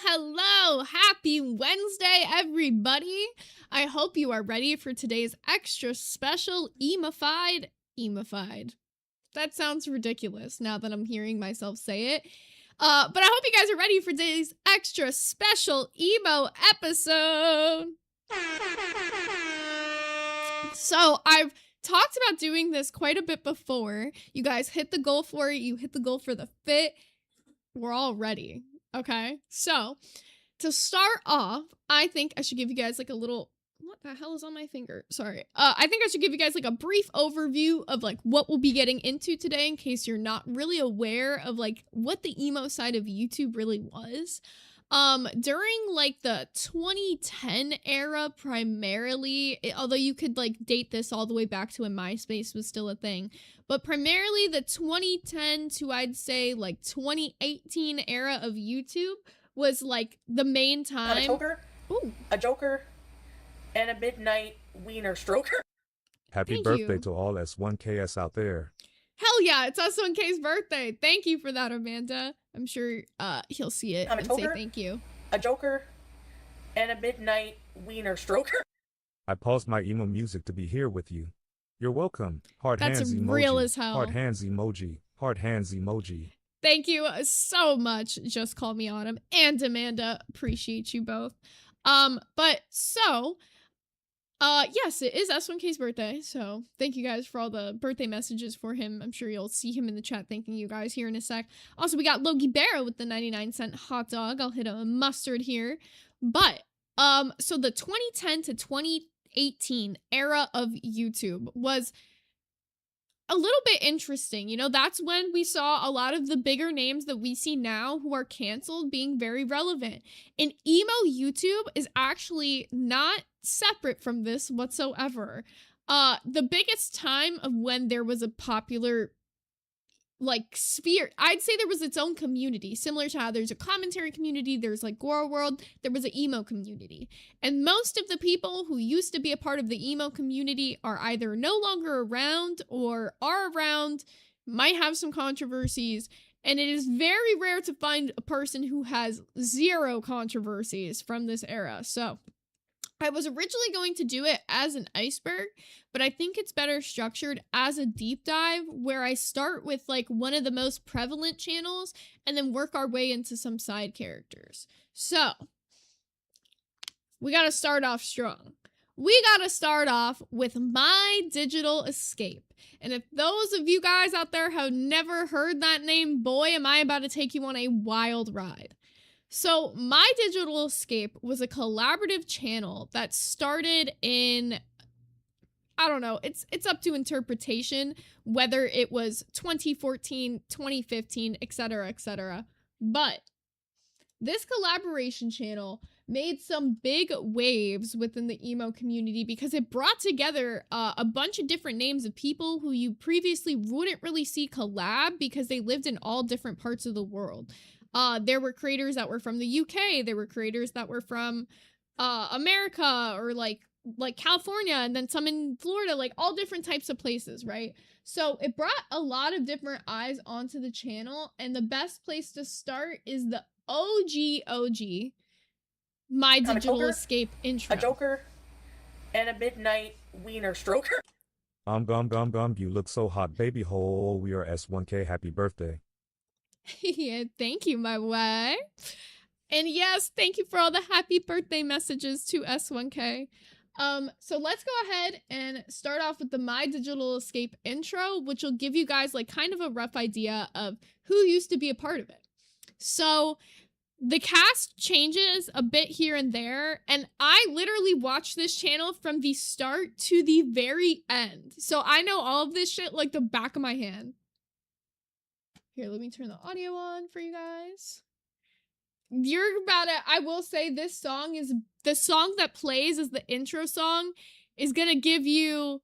Hello! Happy Wednesday, everybody! I hope you are ready for today's extra special emo-fied. That sounds ridiculous now that I'm hearing myself say it. But I hope you guys are ready for today's extra special emo episode. So I've talked about doing this quite a bit before. You guys hit the goal for it. You hit the goal for the fit. We're all ready. Okay, so to start off, I think I should give you guys like a little, what the hell is on my finger? Sorry. I think I should give you guys like a brief overview of like what we'll be getting into today in case you're not really aware of like what the emo side of YouTube really was. During like the 2010 era primarily, although you could like date this all the way back to when MySpace was still a thing, but primarily the 2010 to I'd say like 2018 era of YouTube was like the main time. A joker, and a midnight wiener stroker. Happy birthday to all S1KS out there. Hell yeah, it's S1K's birthday. Thank you for that, Amanda. I'm sure he'll see it and say thank you. A joker, and a midnight wiener stroker. I paused my emo music to be here with you. You're welcome. Hard hands emoji. That's real as hell. Hard hands emoji. Hard hands emoji. Thank you so much. Just call me Autumn and Amanda. Appreciate you both. Yes, it is S1K's birthday, so thank you guys for all the birthday messages for him. I'm sure you'll see him in the chat thanking you guys here in a sec. Also, we got Logie Barrow with the 99-cent hot dog. I'll hit a mustard here. But, so the 2010 to 2018 era of YouTube was a little bit interesting. You know, that's when we saw a lot of the bigger names that we see now who are canceled being very relevant. And emo YouTube is actually not separate from this whatsoever. The biggest time of when there was a popular like sphere, I'd say there was its own community, similar to how there's a commentary community, there's like Goro World, there was an emo community. And most of the people who used to be a part of the emo community are either no longer around or are around, might have some controversies, and it is very rare to find a person who has zero controversies from this era. So I was originally going to do it as an iceberg, but I think it's better structured as a deep dive where I start with like one of the most prevalent channels and then work our way into some side characters. So we got to start off strong. We got to start off with My Digital Escape. And if those of you guys out there have never heard that name, boy, am I about to take you on a wild ride. So My Digital Escape was a collaborative channel that started in, I don't know, it's up to interpretation, whether it was 2014, 2015, etc., etc. But this collaboration channel made some big waves within the emo community because it brought together a bunch of different names of people who you previously wouldn't really see collab because they lived in all different parts of the world. There were creators that were from the UK, there were creators that were from America or like California, and then some in Florida, like all different types of places, right? So it brought a lot of different eyes onto the channel, and the best place to start is the OG My Digital Escape intro. A joker, and a midnight wiener stroker. You look so hot, baby hole. We are S1K. Happy birthday. Yeah, thank you, my wife. And yes, thank you for all the happy birthday messages to S1K. So let's go ahead and start off with the My Digital Escape intro, which will give you guys like kind of a rough idea of who used to be a part of it. So the cast changes a bit here and there, and I literally watched this channel from the start to the very end. So I know all of this shit like the back of my hand. Here, let me turn the audio on for you guys. You're about to, I will say this song is, the song that plays as the intro song is gonna give you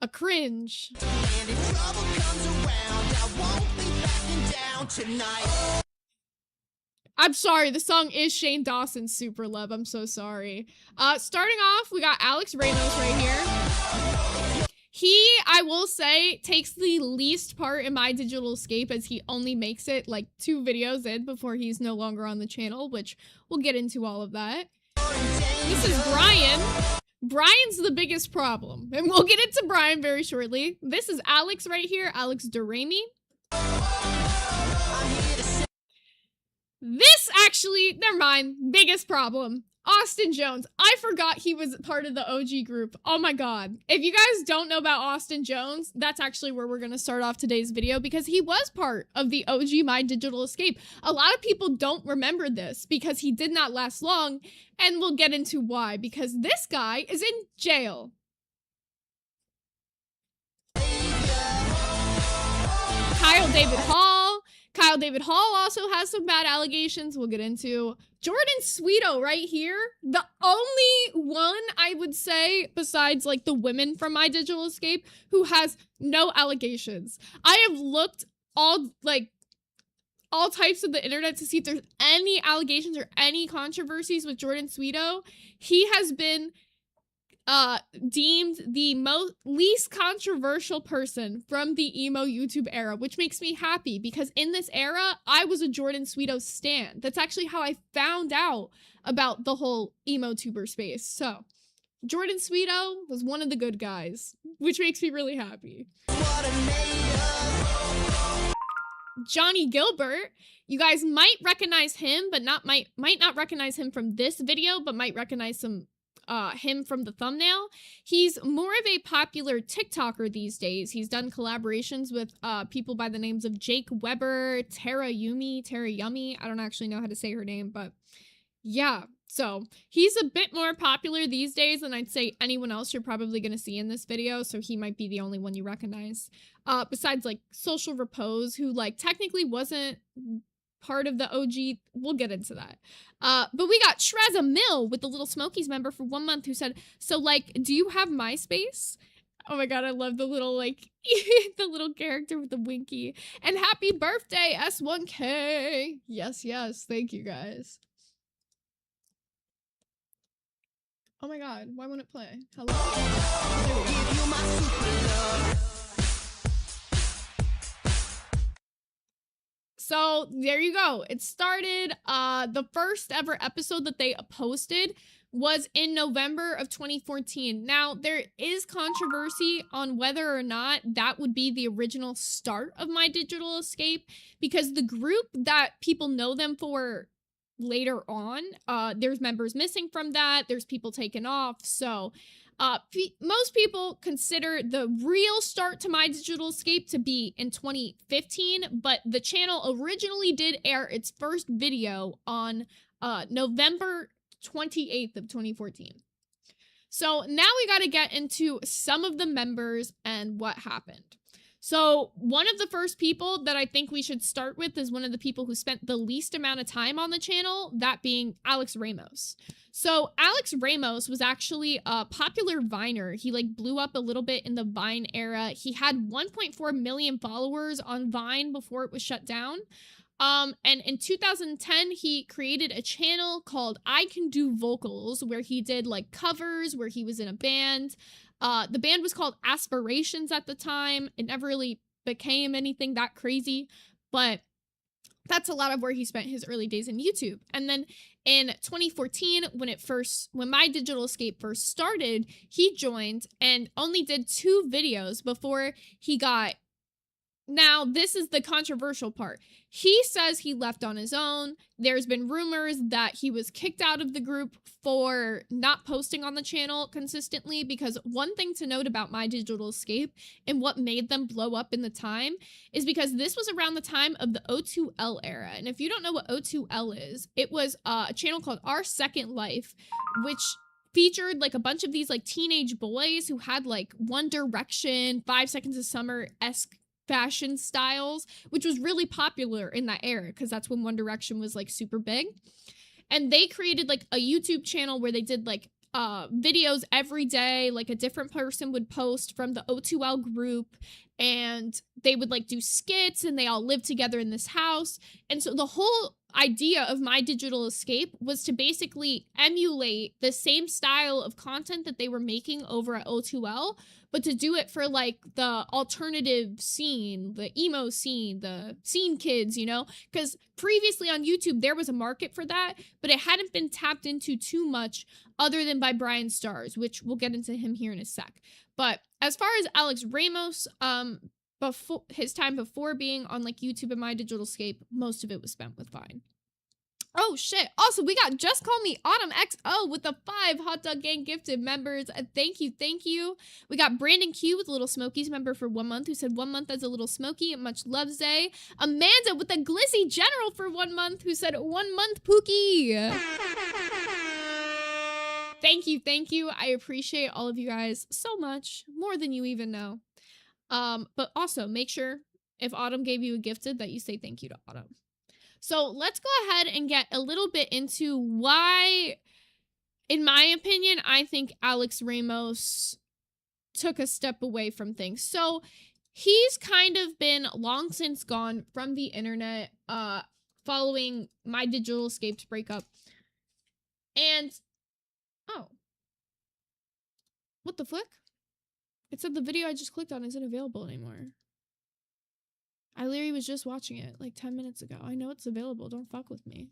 a cringe. And if trouble comes around, I won't be backing down tonight. I'm sorry, the song is Shane Dawson's Super Love. I'm so sorry. Starting off, we got Alex Ramos right here. I will say, takes the least part in My Digital Escape, as he only makes it like 2 videos in before he's no longer on the channel, which we'll get into all of that. This is Brian. Brian's the biggest problem, and we'll get into Brian very shortly. This is Alex right here, Alex Durami. This actually, never mind, biggest problem. Austin Jones. I forgot he was part of the OG group. Oh my god. If you guys don't know about Austin Jones, that's actually where we're going to start off today's video, because he was part of the OG My Digital Escape. A lot of people don't remember this because he did not last long, and we'll get into why, because this guy is in jail. Kyle David Hall. Kyle David Hall also has some bad allegations we'll get into. Jordan Sweeto right here. The only one, I would say, besides like the women from My Digital Escape, who has no allegations. I have looked all types of the internet to see if there's any allegations or any controversies with Jordan Sweeto. He has been deemed the least controversial person from the emo YouTube era, which makes me happy, because in this era, I was a Jordan Sweeto stan. That's actually how I found out about the whole emo tuber space. So, Jordan Sweeto was one of the good guys, which makes me really happy. Johnny Gilbert. You guys might recognize him, but might not recognize him from this video, but might recognize him from the thumbnail. He's more of a popular TikToker these days. He's done collaborations with people by the names of Jake Weber, Tara Yummy. I don't actually know how to say her name, but yeah. So he's a bit more popular these days than I'd say anyone else you're probably going to see in this video, so he might be the only one you recognize. Besides like Social Repose, who like technically wasn't part of the OG. We'll get into that. But we got Treza Mill with the Little Smokies member for 1 month, who said, so like, do you have MySpace? Oh my god, I love the little like the little character with the winky. And happy birthday, S1K. Yes, thank you guys. Oh my god, why won't it play? Hello? So there you go. It started. The first ever episode that they posted was in November of 2014. Now, there is controversy on whether or not that would be the original start of My Digital Escape, because the group that people know them for later on, there's members missing from that. There's people taken off. So most people consider the real start to My Digital Escape to be in 2015, but the channel originally did air its first video on November 28th of 2014. So now we got to get into some of the members and what happened. So one of the first people that I think we should start with is one of the people who spent the least amount of time on the channel, that being Alex Ramos. So Alex Ramos was actually a popular Viner. He like blew up a little bit in the Vine era. He had 1.4 million followers on Vine before it was shut down. And in 2010, he created a channel called I Can Do Vocals, where he did like covers, where he was in a band. The band was called Aspirations at the time. It never really became anything that crazy, but that's a lot of where he spent his early days in YouTube. And then in 2014, when My Digital Escape first started, he joined and only did 2 videos before he got... Now, this is the controversial part. He says he left on his own. There's been rumors that he was kicked out of the group for not posting on the channel consistently, because one thing to note about My Digital Escape and what made them blow up in the time is because this was around the time of the O2L era. And if you don't know what O2L is, it was a channel called Our Second Life, which featured like a bunch of these like teenage boys who had like One Direction, 5 Seconds of Summer-esque fashion styles, which was really popular in that era because that's when One Direction was like super big. And they created like a YouTube channel where they did like videos every day. Like a different person would post from the O2L group, and they would like do skits, and they all lived together in this house. And so the whole idea of My Digital Escape was to basically emulate the same style of content that they were making over at O2L, but to do it for like the alternative scene, the emo scene, the scene kids, you know? Because previously on YouTube, there was a market for that, but it hadn't been tapped into too much other than by Brian Stars, which we'll get into him here in a sec. But as far as Alex Ramos, before his time before being on like YouTube and My Digital Escape, most of it was spent with Vine. Oh shit. Also, we got Just Call Me Autumn XO with the 5 Hot Dog Gang gifted members. Thank you, thank you. We got Brandon Q with Little Smokies member for 1 month, who said 1 month as a Little Smoky. Much love, Zay. Amanda with the Glizzy General for 1 month, who said 1 month Pookie. Thank you, thank you. I appreciate all of you guys so much, more than you even know. But also make sure if Autumn gave you a gifted that you say thank you to Autumn. So let's go ahead and get a little bit into why, in my opinion, I think Alex Ramos took a step away from things. So he's kind of been long since gone from the internet, following My Digital Escape's breakup. And, oh, what the flick? It said the video I just clicked on isn't available anymore. I literally was just watching it like 10 minutes ago. I know it's available. Don't fuck with me.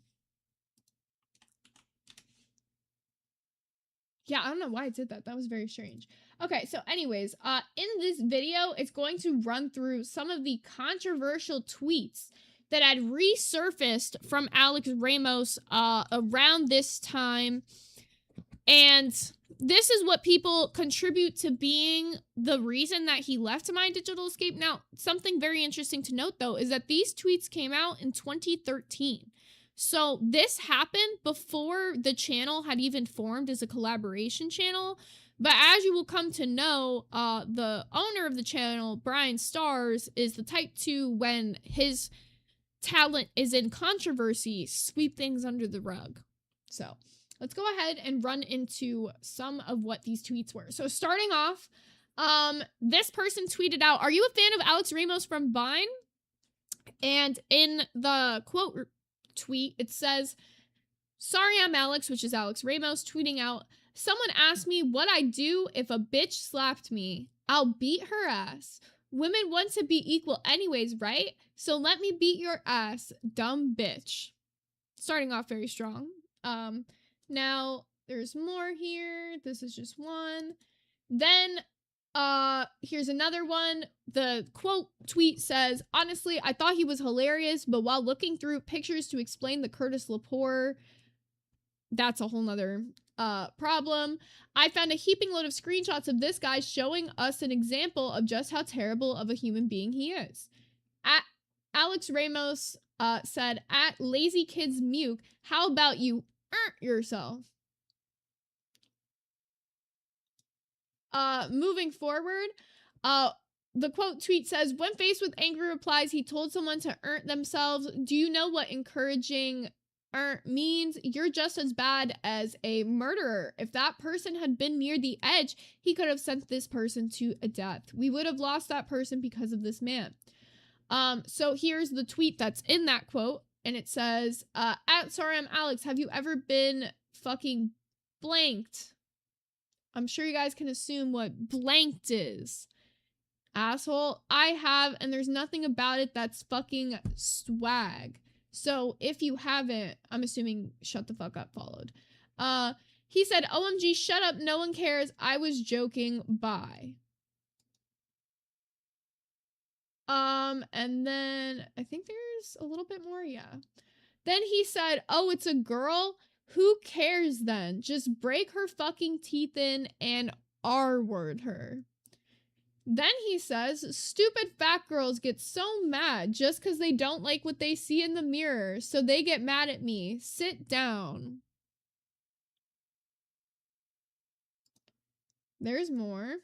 Yeah, I don't know why it did that. That was very strange. Okay, so anyways, in this video, it's going to run through some of the controversial tweets that had resurfaced from Alex Ramos around this time. And this is what people contribute to being the reason that he left My Digital Escape. Now, something very interesting to note, though, is that these tweets came out in 2013. So this happened before the channel had even formed as a collaboration channel. But as you will come to know, the owner of the channel, Brian Stars, is the type to, when his talent is in controversy, sweep things under the rug. So let's go ahead and run into some of what these tweets were. So starting off, this person tweeted out, "Are you a fan of Alex Ramos from Vine?" And in the quote tweet, it says, "Sorry, I'm Alex," which is Alex Ramos, tweeting out, "Someone asked me what I'd do if a bitch slapped me. I'll beat her ass. Women want to be equal anyways, right? So let me beat your ass, dumb bitch." Starting off very strong. Now, there's more here. This is just one. Then, here's another one. The quote tweet says, "Honestly, I thought he was hilarious, but while looking through pictures to explain the Curtis Lepore, that's a whole nother problem. I found a heaping load of screenshots of this guy showing us an example of just how terrible of a human being he is." Alex Ramos said, "At Lazy Kids Muke, how about you yourself?" Moving forward, the quote tweet says, "When faced with angry replies, he told someone to earn themselves. Do you know what encouraging means? You're just as bad as a murderer. If that person had been near the edge, he could have sent this person to a death. We would have lost that person because of this man." So here's the tweet that's in that quote. And it says, "At Sorry I'm Alex, have you ever been fucking blanked?" I'm sure you guys can assume what blanked is. Asshole. I have, and there's nothing about it that's fucking swag. So if you haven't, I'm assuming shut the fuck up followed. He said, "OMG, shut up. No one cares. I was joking. Bye." And then I think there's a little bit more. Yeah. Then he said, "Oh, it's a girl? Who cares then? Just break her fucking teeth in and R-word her." Then he says, "Stupid fat girls get so mad just because they don't like what they see in the mirror, so they get mad at me. Sit down." There's more.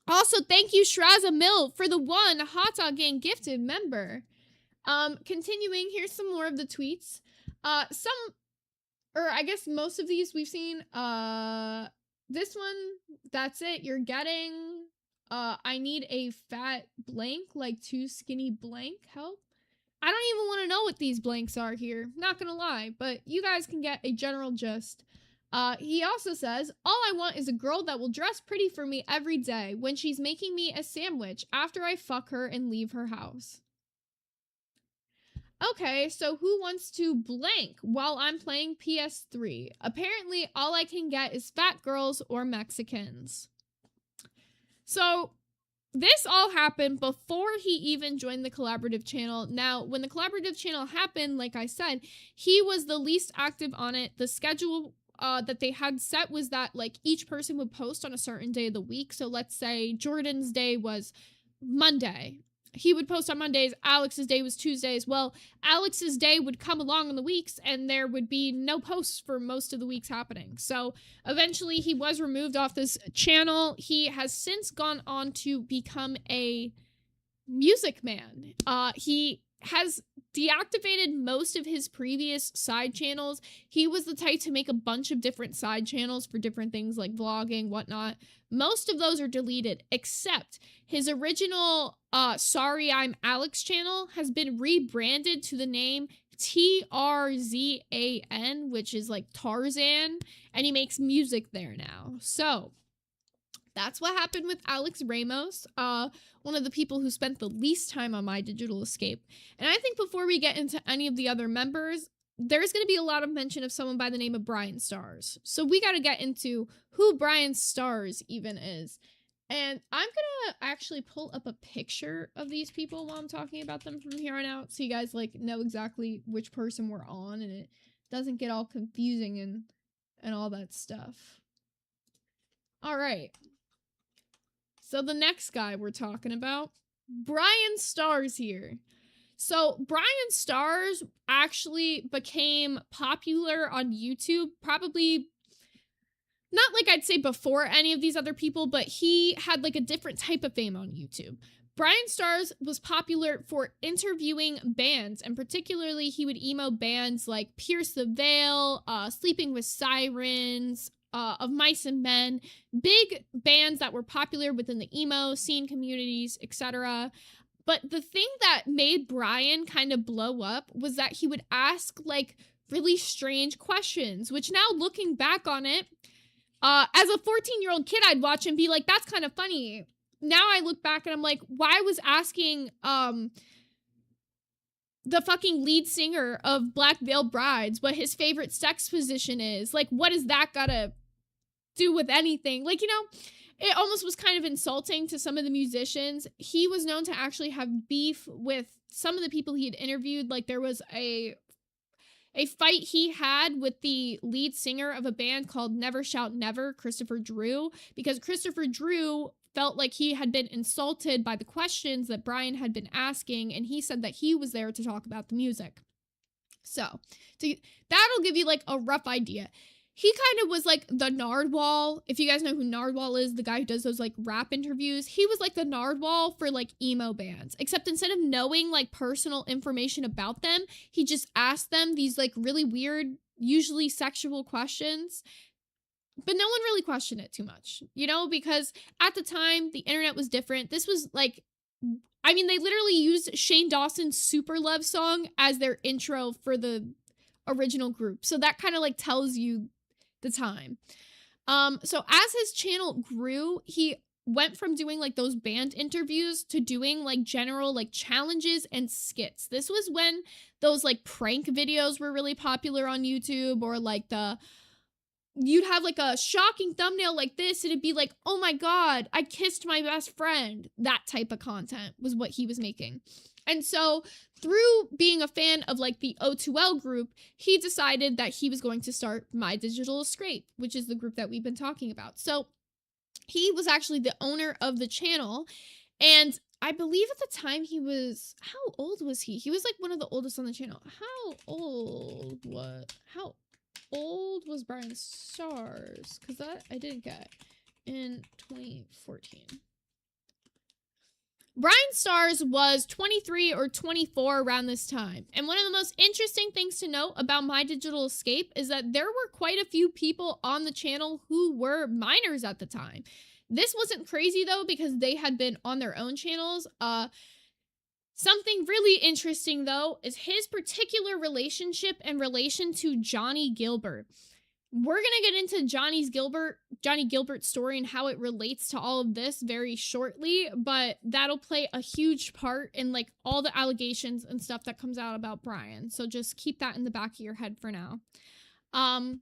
Also, thank you, Shraza Mill, for the 1 Hot Dog Gang gifted member. Continuing, here's some more of the tweets. I guess most of these we've seen. This one, that's it. You're getting, I need a fat blank, like too skinny blank, help. I don't even want to know what these blanks are here. Not gonna lie, but you guys can get a general gist. He also says, all I want is a girl that will dress pretty for me every day when she's making me a sandwich after I fuck her and leave her house. Okay, so who wants to blank while I'm playing PS3? Apparently, all I can get is fat girls or Mexicans. So, this all happened before he even joined the collaborative channel. Now, when the collaborative channel happened, like I said, he was the least active on it. The schedule that they had set was that like each person would post on a certain day of the week. So let's say Jordan's day was Monday. He would post on Mondays. Alex's day was Tuesdays. Well, Alex's day would come along in the weeks and there would be no posts for most of the weeks happening. So eventually he was removed off this channel. He has since gone on to become a music man. He has deactivated most of his previous side channels. He was the type to make a bunch of different side channels for different things like vlogging, whatnot. Most of those are deleted, except his original Sorry I'm Alex channel has been rebranded to the name TRZAN, which is like Tarzan, and he makes music there now. So that's what happened with Alex Ramos, one of the people who spent the least time on My Digital Escape. And I think before we get into any of the other members, there's going to be a lot of mention of someone by the name of Brian Stars. So we got to get into who Brian Stars even is. And I'm going to actually pull up a picture of these people while I'm talking about them from here on out, so you guys like know exactly which person we're on and it doesn't get all confusing and all that stuff. All right. So the next guy we're talking about, Brian Stars here. So Brian Stars actually became popular on YouTube, probably not like I'd say before any of these other people, but he had like a different type of fame on YouTube. Brian Stars was popular for interviewing bands, and particularly he would emo bands like Pierce the Veil, Sleeping with Sirens, Of Mice and Men, big bands that were popular within the emo scene communities, etc. But the thing that made Brian kind of blow up was that he would ask like really strange questions, which now looking back on it, as a 14-year-old kid, I'd watch and be like, that's kind of funny. Now I look back and I'm like, why was asking the fucking lead singer of Black Veil Brides what his favorite sex position is? Like, what does that gotta do with anything? Like, you know, it almost was kind of insulting to some of the musicians. He was known to actually have beef with some of the people he had interviewed. Like, there was a fight he had with the lead singer of a band called Never Shout Never, Christopher Drew, because Christopher Drew felt like he had been insulted by the questions that Brian had been asking, and he said that he was there to talk about the music. So, that'll give you like a rough idea. He kind of was like the Nardwuar. If you guys know who Nardwuar is, the guy who does those like rap interviews, he was like the Nardwuar for like emo bands. Except instead of knowing like personal information about them, he just asked them these like really weird, usually sexual questions. But no one really questioned it too much, you know, because at the time the internet was different. This was like, I mean, they literally used Shane Dawson's Super Love song as their intro for the original group. So that kind of like tells you the time. So as his channel grew, he went from doing like those band interviews to doing like general like challenges and skits. This was when those like prank videos were really popular on YouTube, or like you'd have like a shocking thumbnail like this and it'd be like, oh my god, I kissed my best friend. That type of content was what he was making. And so through being a fan of like the O2L group, he decided that he was going to start My Digital Escape, which is the group that we've been talking about. So he was actually the owner of the channel, and I believe at the time he was, how old was he? He was like one of the oldest on the channel. How old was Brian Stars? Because that I didn't get in 2014. Brian Stars was 23 or 24 around this time. And one of the most interesting things to note about My Digital Escape is that there were quite a few people on the channel who were minors at the time. This wasn't crazy though, because they had been on their own channels. Something really interesting, though, is his particular relationship in relation to Johnny Gilbert. We're gonna get into Johnny Gilbert's story and how it relates to all of this very shortly, but that'll play a huge part in like all the allegations and stuff that comes out about Brian. So just keep that in the back of your head for now. Oh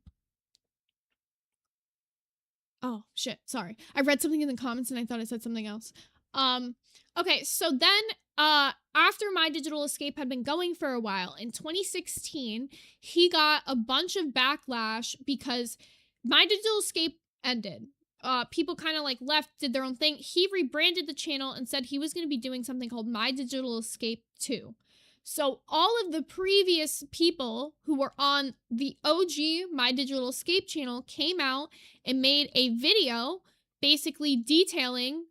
shit, sorry. I read something in the comments and I thought I said something else. Okay, so then after My Digital Escape had been going for a while, in 2016, he got a bunch of backlash because My Digital Escape ended. People kind of like left, did their own thing. He rebranded the channel and said he was going to be doing something called My Digital Escape 2. So all of the previous people who were on the OG My Digital Escape channel came out and made a video basically detailing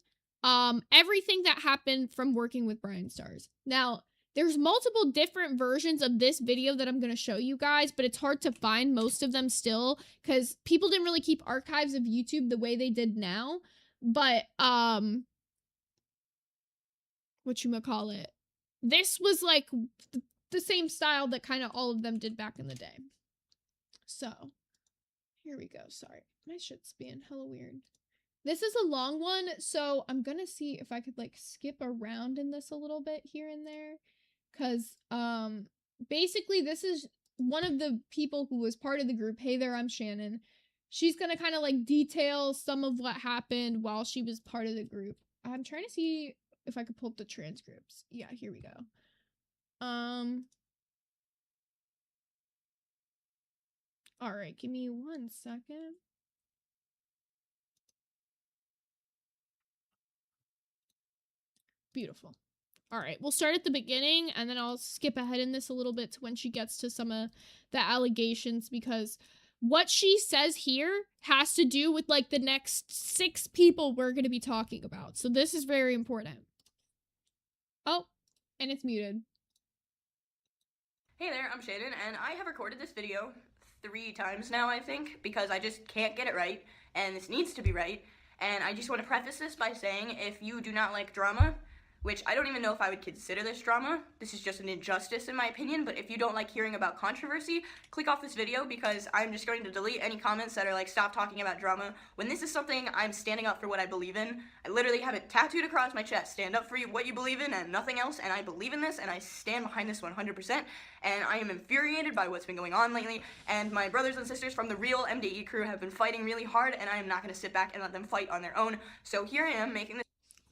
everything that happened from working with Brian Stars. Now, there's multiple different versions of this video that I'm going to show you guys, but it's hard to find most of them still because people didn't really keep archives of YouTube the way they did now. But, whatchamacallit, this was like the same style that kind of all of them did back in the day. So, here we go. Sorry, my shit's being hella weird. This is a long one, so I'm gonna see if I could like skip around in this a little bit here and there. Cause basically this is one of the people who was part of the group. Hey there, I'm Shannon. She's gonna kind of like detail some of what happened while she was part of the group. I'm trying to see if I could pull up the transcripts. Yeah, here we go. All right, give me 1 second. Beautiful. All right, we'll start at the beginning and then I'll skip ahead in this a little bit to when she gets to some of the allegations, because what she says here has to do with like the next 6 people we're going to be talking about. So this is very important. Oh, and it's muted. Hey there, I'm Shaden, and I have recorded this video 3 times now, I think, because I just can't get it right, and this needs to be right. And I just want to preface this by saying, if you do not like drama, which I don't even know if I would consider this drama, this is just an injustice in my opinion, but if you don't like hearing about controversy, click off this video because I'm just going to delete any comments that are like, stop talking about drama, when this is something I'm standing up for what I believe in. I literally have it tattooed across my chest, stand up for what you believe in and nothing else, and I believe in this, and I stand behind this 100%, and I am infuriated by what's been going on lately, and my brothers and sisters from the real MDE crew have been fighting really hard, and I am not going to sit back and let them fight on their own, so here I am making this.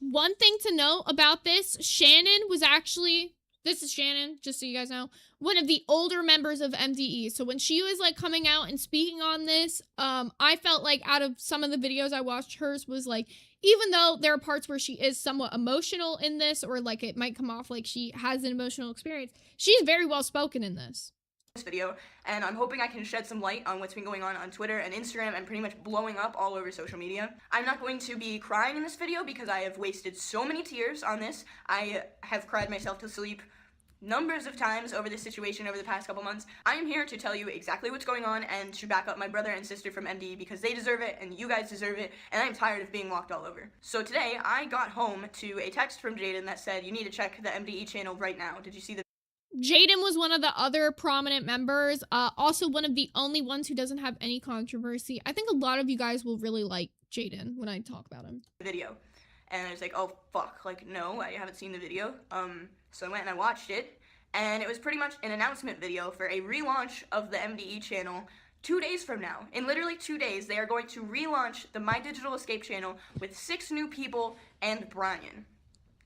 One thing to note about this, Shannon was actually, this is Shannon, just so you guys know, one of the older members of MDE. So when she was like coming out and speaking on this, I felt like out of some of the videos I watched, hers was like, even though there are parts where she is somewhat emotional in this, or like it might come off like she has an emotional experience, she's very well spoken in this video, and I'm hoping I can shed some light on what's been going on Twitter and Instagram and pretty much blowing up all over social media. I'm not going to be crying in this video because I have wasted so many tears on this. I have cried myself to sleep numbers of times over this situation over the past couple months. I am here to tell you exactly what's going on and to back up my brother and sister from MDE because they deserve it and you guys deserve it, and I'm tired of being walked all over. So today I got home to a text from Jaden that said, you need to check the MDE channel right now. Did you see the Jaden was one of the other prominent members, also one of the only ones who doesn't have any controversy. I think a lot of you guys will really like Jaden when I talk about him. Video? And I was like, oh fuck, like no, I haven't seen the video. So I went and I watched it, and it was pretty much an announcement video for a relaunch of the MDE channel 2 days from now. In literally 2 days, they are going to relaunch the My Digital Escape channel with 6 new people and Brian.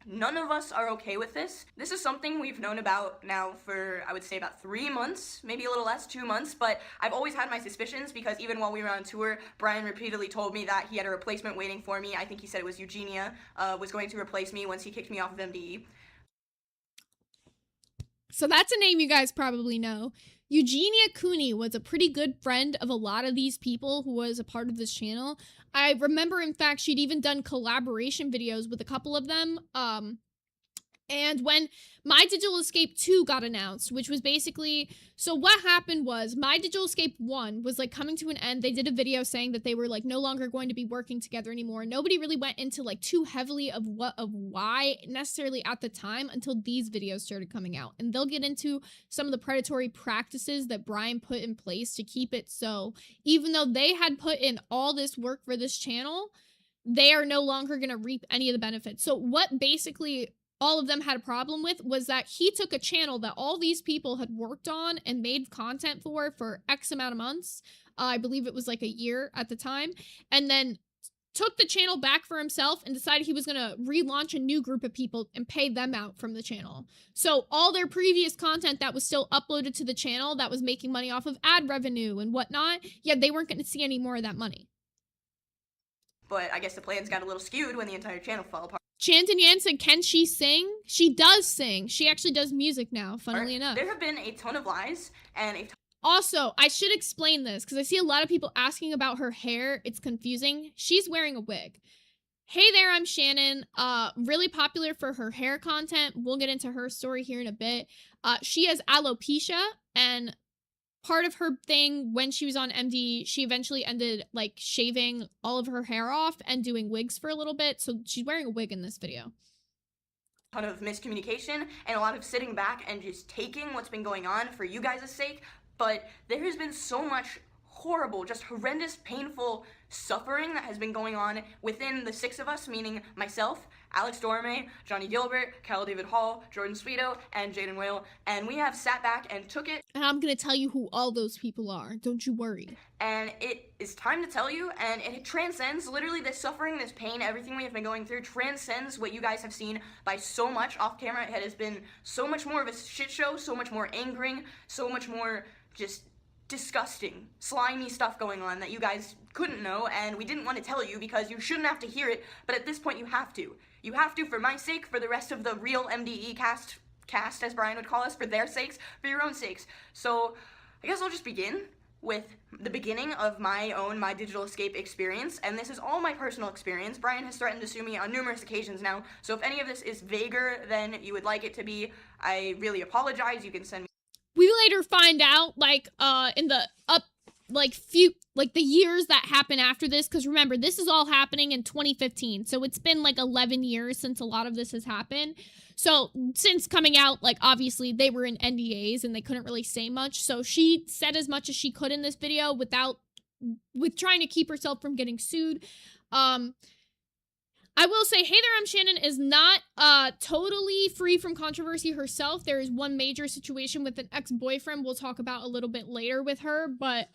None of us are okay with this. This is something we've known about now for, I would say, about 3 months, maybe a little less, 2 months, but I've always had my suspicions because even while we were on tour, Brian repeatedly told me that he had a replacement waiting for me. I think he said it was Eugenia, was going to replace me once he kicked me off of MDE. So that's a name you guys probably know. Eugenia Cooney was a pretty good friend of a lot of these people who was a part of this channel. I remember, in fact, she'd even done collaboration videos with a couple of them. And when My Digital Escape 2 got announced, which was basically, so what happened was My Digital Escape 1 was like coming to an end. They did a video saying that they were like no longer going to be working together anymore. Nobody really went into like too heavily of why necessarily at the time until these videos started coming out. And they'll get into some of the predatory practices that Brian put in place to keep it so even though they had put in all this work for this channel, they are no longer going to reap any of the benefits. So what basically all of them had a problem with was that he took a channel that all these people had worked on and made content for X amount of months. I believe it was like a year at the time. And then took the channel back for himself and decided he was going to relaunch a new group of people and pay them out from the channel. So all their previous content that was still uploaded to the channel that was making money off of ad revenue and whatnot, yeah, they weren't going to see any more of that money. But I guess the plans got a little skewed when the entire channel fell apart. Chanton Yan said, can she sing? She does sing. She actually does music now, funnily enough. There have been a ton of lies and Also, I should explain this because I see a lot of people asking about her hair. It's confusing. She's wearing a wig. Hey there, I'm Shannon. Really popular for her hair content. We'll get into her story here in a bit. She has alopecia, and part of her thing when she was on MD, she eventually ended like shaving all of her hair off and doing wigs for a little bit. So she's wearing a wig in this video. Ton of miscommunication and a lot of sitting back and just taking what's been going on for you guys' sake. But there has been so much horrible, just horrendous, painful suffering that has been going on within the six of us, meaning myself, Alex Dorame, Johnny Gilbert, Cal David Hall, Jordan Sweeto, and Jaden Whale, and we have sat back and took it. And I'm gonna tell you who all those people are. Don't you worry. And it is time to tell you, and it transcends literally this suffering, this pain, everything we have been going through transcends what you guys have seen by so much off camera. It has been so much more of a shit show, so much more angering, so much more just disgusting, slimy stuff going on that you guys couldn't know, and we didn't want to tell you because you shouldn't have to hear it, but at this point you have to. You have to for my sake, for the rest of the real MDE cast as Brian would call us, for their sakes, for your own sakes. So I guess I'll just begin with the beginning of my own My Digital Escape experience, and this is all my personal experience. Brian has threatened to sue me on numerous occasions now, so if any of this is vaguer than you would like it to be, I really apologize. You can send me. We later find out, like, in the the years that happen after this, because remember, this is all happening in 2015, so it's been, like, 11 years since a lot of this has happened. So, since coming out, like, obviously, they were in NDAs, and they couldn't really say much, so she said as much as she could in this video with trying to keep herself from getting sued. I will say, Hey There, I'm Shannon is not totally free from controversy herself. There is one major situation with an ex-boyfriend we'll talk about a little bit later with her, but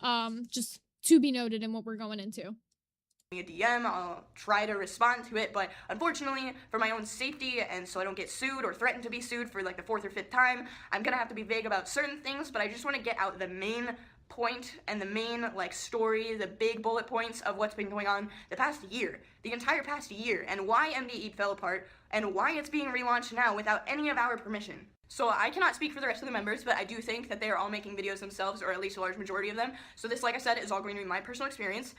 just to be noted in what we're going into. A DM, I'll try to respond to it, but unfortunately, for my own safety and so I don't get sued or threatened to be sued for like the 4th or 5th time, I'm gonna have to be vague about certain things, but I just want to get out the main point and the main like story, the big bullet points of what's been going on the past year, the entire past year, and why MDE fell apart and why it's being relaunched now without any of our permission. So I cannot speak for the rest of the members, but I do think that they are all making videos themselves, or at least a large majority of them. So this, like I said, is all going to be my personal experience.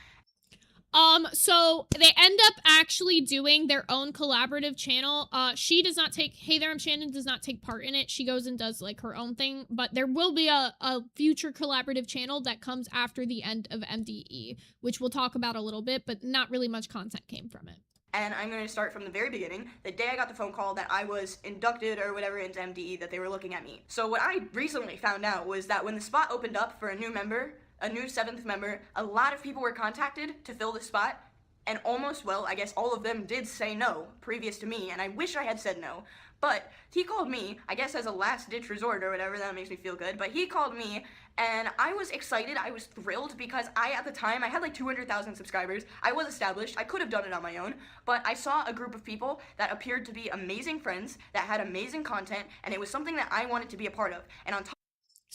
So they end up actually doing their own collaborative channel. She does not take, Hey There, I'm Shannon does not take part in it. She goes and does like her own thing, but there will be a future collaborative channel that comes after the end of MDE, which we'll talk about a little bit, but not really much content came from it. And I'm going to start from the very beginning, the day I got the phone call that I was inducted or whatever into MDE, that they were looking at me. So what I recently found out was that when the spot opened up for a new member, a new 7th member, a lot of people were contacted to fill the spot, and almost, well, I guess all of them did say no previous to me, and I wish I had said no. But he called me, I guess as a last-ditch resort or whatever, that makes me feel good, but he called me, and I was excited, I was thrilled, because at the time, I had like 200,000 subscribers, I was established, I could have done it on my own, but I saw a group of people that appeared to be amazing friends, that had amazing content, and it was something that I wanted to be a part of, and on top.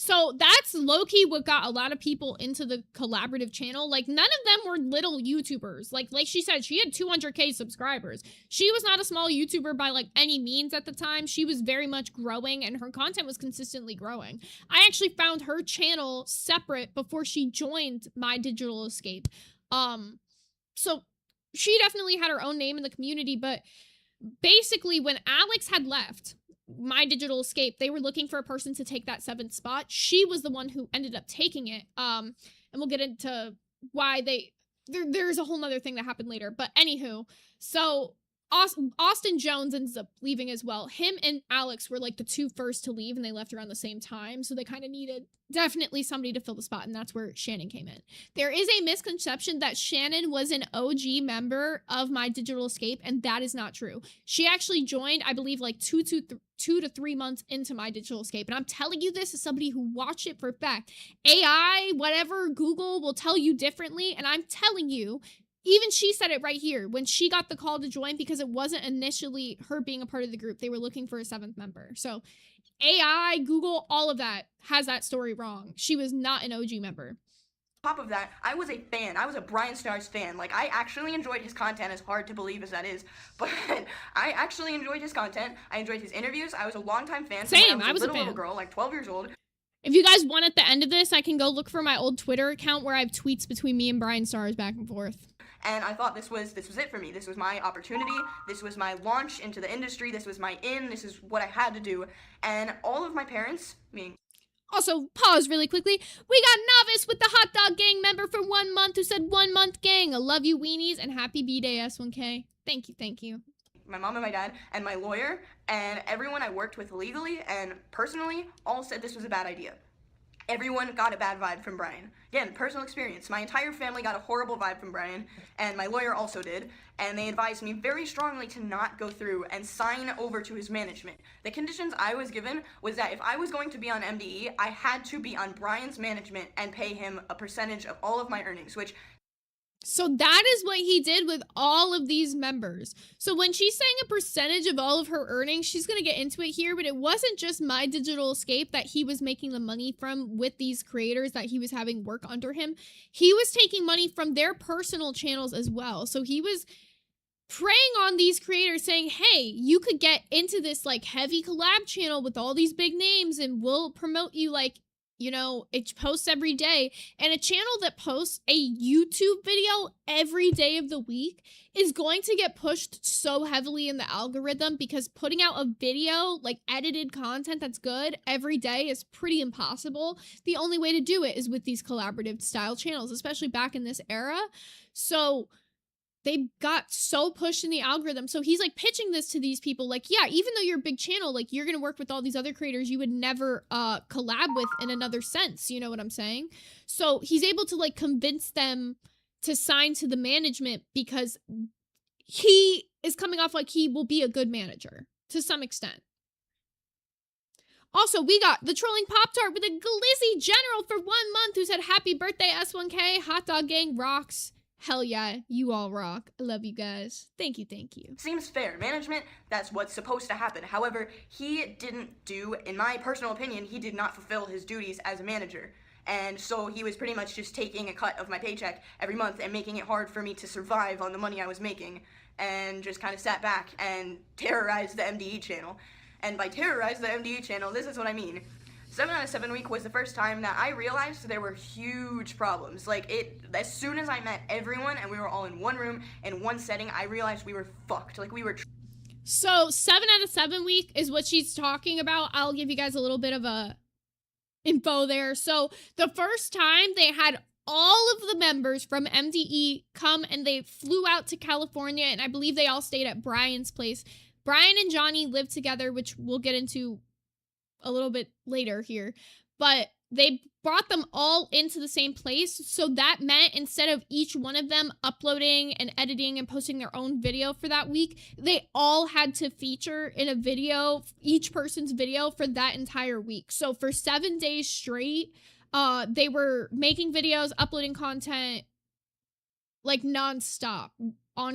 So that's low-key what got a lot of people into the collaborative channel. Like, none of them were little YouTubers. Like she said, she had 200K subscribers. She was not a small YouTuber by, like, any means at the time. She was very much growing, and her content was consistently growing. I actually found her channel separate before she joined My Digital Escape. So she definitely had her own name in the community, but basically when Alex had left, My Digital Escape, they were looking for a person to take that 7th spot. She was the one who ended up taking it. And we'll get into why there's a whole nother thing that happened later. But anywho, so Austin Jones ends up leaving as well. Him and Alex were like the 2 first to leave, and they left around the same time. So they kind of needed definitely somebody to fill the spot, and that's where Shannon came in. There is a misconception that Shannon was an OG member of My Digital Escape, and that is not true. She actually joined, I believe, like 2 to 3 months into My Digital Escape. And I'm telling you this as somebody who watched it for a fact. AI, whatever, Google will tell you differently. And I'm telling you, even she said it right here when she got the call to join, because it wasn't initially her being a part of the group. They were looking for a 7th member. So AI, Google, all of that has that story wrong. She was not an OG member. Top of that, I was a fan. I was a Brian Stars fan. Like, I actually enjoyed his content, as hard to believe as that is. But I actually enjoyed his content. I enjoyed his interviews. I was a longtime fan. Same, I was a fan. little girl, like 12 years old. If you guys want at the end of this, I can go look for my old Twitter account where I have tweets between me and Brian Stars back and forth. And I thought this was it for me. This was my opportunity. This was my launch into the industry. This was my in. This is what I had to do. And all of my parents, meaning... Also, pause really quickly. We got Novice with the Hot Dog Gang member for 1 month who said 1 month gang. I love you, weenies, and happy B-Day S1K. Thank you, thank you. My mom and my dad and my lawyer and everyone I worked with legally and personally all said this was a bad idea. Everyone got a bad vibe from Brian. Again, personal experience. My entire family got a horrible vibe from Brian, and my lawyer also did, and they advised me very strongly to not go through and sign over to his management. The conditions I was given was that if I was going to be on MDE, I had to be on Brian's management and pay him a percentage of all of my earnings, which... So that is what he did with all of these members. So when she's saying a percentage of all of her earnings, she's going to get into it here, but it wasn't just My Digital Escape that he was making the money from with these creators that he was having work under him. He was taking money from their personal channels as well. So he was preying on these creators saying, hey, you could get into this like heavy collab channel with all these big names and we'll promote you like, you know, it posts every day. And a channel that posts a YouTube video every day of the week is going to get pushed so heavily in the algorithm, because putting out a video, like edited content that's good every day, is pretty impossible. The only way to do it is with these collaborative style channels, especially back in this era. So they got so pushed in the algorithm. So he's like pitching this to these people like, yeah, even though you're a big channel, like you're going to work with all these other creators you would never collab with in another sense. You know what I'm saying? So he's able to like convince them to sign to the management because he is coming off like he will be a good manager to some extent. Also, we got the Trolling Pop-Tart with a Glizzy General for 1 month who said, happy birthday, S1K. Hot Dog Gang rocks. Hell yeah, you all rock. I love you guys. Thank you, thank you. Seems fair. Management, that's what's supposed to happen. However, he didn't do, in my personal opinion, he did not fulfill his duties as a manager. And so he was pretty much just taking a cut of my paycheck every month and making it hard for me to survive on the money I was making, and just kind of sat back and terrorized the MDE channel. And by terrorize the MDE channel, this is what I mean. 7 out of 7 week was the first time that I realized there were huge problems. Like, as soon as I met everyone and we were all in one room, in one setting, I realized we were fucked. Like, we were... So 7 out of 7 week is what she's talking about. I'll give you guys a little bit of a info there. So the first time they had all of the members from MDE come and they flew out to California, and I believe they all stayed at Brian's place. Brian and Johnny lived together, which we'll get into a little bit later here, but they brought them all into the same place. So that meant instead of each one of them uploading and editing and posting their own video for that week, they all had to feature in a video, each person's video, for that entire week. So for 7 days straight, they were making videos, uploading content like nonstop on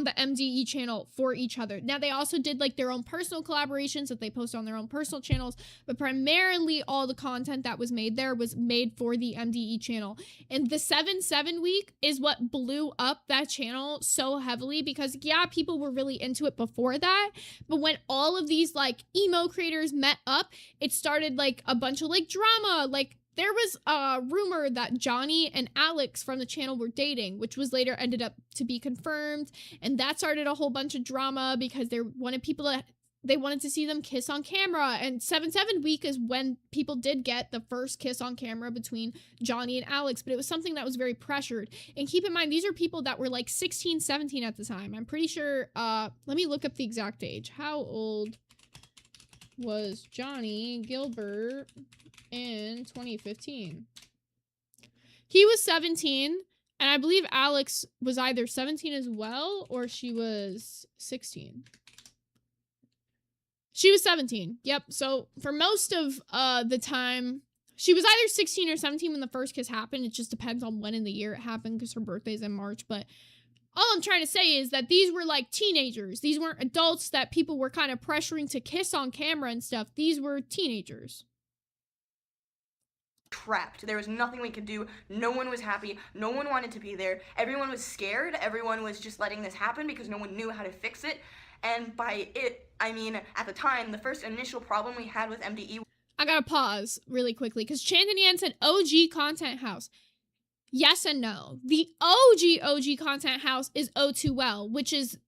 the MDE channel for each other. Now, they also did like their own personal collaborations that they post on their own personal channels, but primarily all the content that was made there was made for the MDE channel. And the 7/7 week is what blew up that channel so heavily, because yeah, people were really into it before that, but when all of these like emo creators met up, it started like a bunch of like drama. Like, there was a rumor that Johnny and Alex from the channel were dating, which was later ended up to be confirmed. And that started a whole bunch of drama because they wanted people to they wanted to see them kiss on camera. And 7-7 week is when people did get the first kiss on camera between Johnny and Alex, but it was something that was very pressured. And keep in mind, these are people that were like 16, 17 at the time. I'm pretty sure, let me look up the exact age. How old was Johnny Gilbert in 2015? He was 17, and I believe Alex was either 17 as well, or she was 16. She was 17. Yep. So for most of the time, she was either 16 or 17 when the first kiss happened. It just depends on when in the year it happened because her birthday's in March. But all I'm trying to say is that these were like teenagers. These weren't adults that people were kind of pressuring to kiss on camera and stuff. These were teenagers. Trapped. There was nothing we could do. No one was happy. No one wanted to be there. Everyone was scared. Everyone was just letting this happen because no one knew how to fix it. And by it, I mean, at the time, the first initial problem we had with MDE... I gotta pause really quickly, because Chandanian said OG Content House. Yes and no. The OG Content House is O2L, which is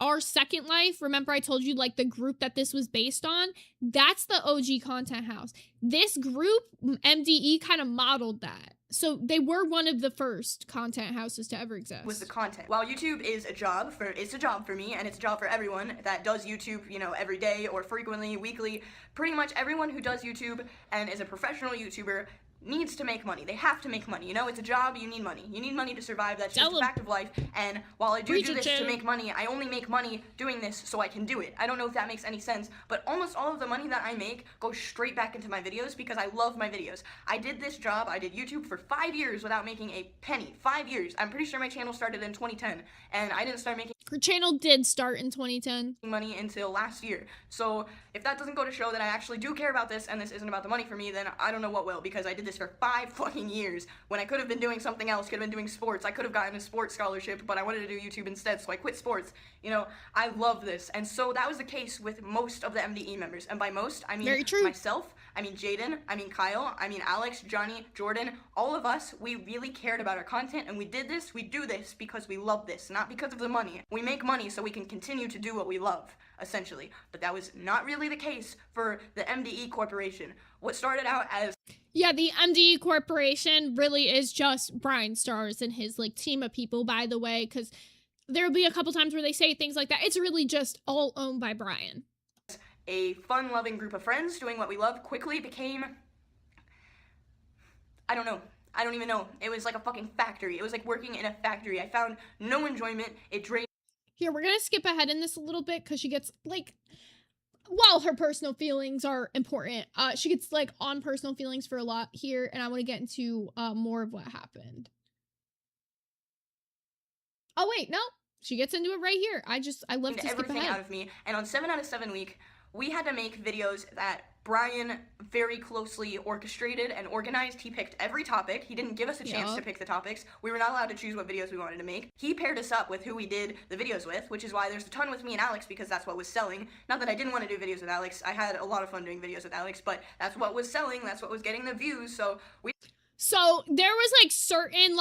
our Second Life. Remember I told you, like, the group that this was based on? That's the OG Content House. This group, MDE, kind of modeled that. So they were one of the first content houses to ever exist. Was the content. While YouTube is it's a job for me, and it's a job for everyone that does YouTube, you know, every day or frequently, weekly. Pretty much everyone who does YouTube and is a professional YouTuber needs to make money. They have to make money. You know, it's a job, you need money. You need money to survive. That's just a fact of life. And while I do this to make money, I only make money doing this so I can do it. I don't know if that makes any sense, but almost all of the money that I make goes straight back into my videos because I love my videos. I did this job, I did YouTube for 5 years without making a penny. 5 years. I'm pretty sure my channel started in 2010, and I didn't start making her channel did start in 2010. Money until last year. So if that doesn't go to show that I actually do care about this and this isn't about the money for me, then I don't know what will, because I did this for 5 fucking years when I could have been doing something else, could have been doing sports. I could have gotten a sports scholarship, but I wanted to do YouTube instead, so I quit sports. You know, I love this. And so that was the case with most of the MDE members. And by most, I mean myself, I mean Jaden, I mean Kyle, I mean Alex, Johnny, Jordan, all of us, we really cared about our content, and we do this because we love this, not because of the money. We make money so we can continue to do what we love, essentially. But that was not really the case for the MDE Corporation. What started out as... Yeah, the MDE Corporation really is just Brian Stars and his, like, team of people, by the way, because there'll be a couple times where they say things like that. It's really just all owned by Brian. A fun-loving group of friends doing what we love quickly became... I don't know. I don't even know. It was like a fucking factory. It was like working in a factory. I found no enjoyment. It drained... Here, we're gonna skip ahead in this a little bit because she gets, like, while her personal feelings are important, she gets, like, on personal feelings for a lot here, and I want to get into more of what happened. Oh, wait, no. She gets into it right here. I love to skip ahead. Out of me, and on 7 out of 7 week, we had to make videos that Brian very closely orchestrated and organized. He picked every topic. He didn't give us a chance to pick the topics. We were not allowed to choose what videos we wanted to make. He paired us up with who we did the videos with, which is why there's a ton with me and Alex, because that's what was selling. Not that I didn't want to do videos with Alex. I had a lot of fun doing videos with Alex, but that's what was selling. That's what was getting the views. So there was, like, certain,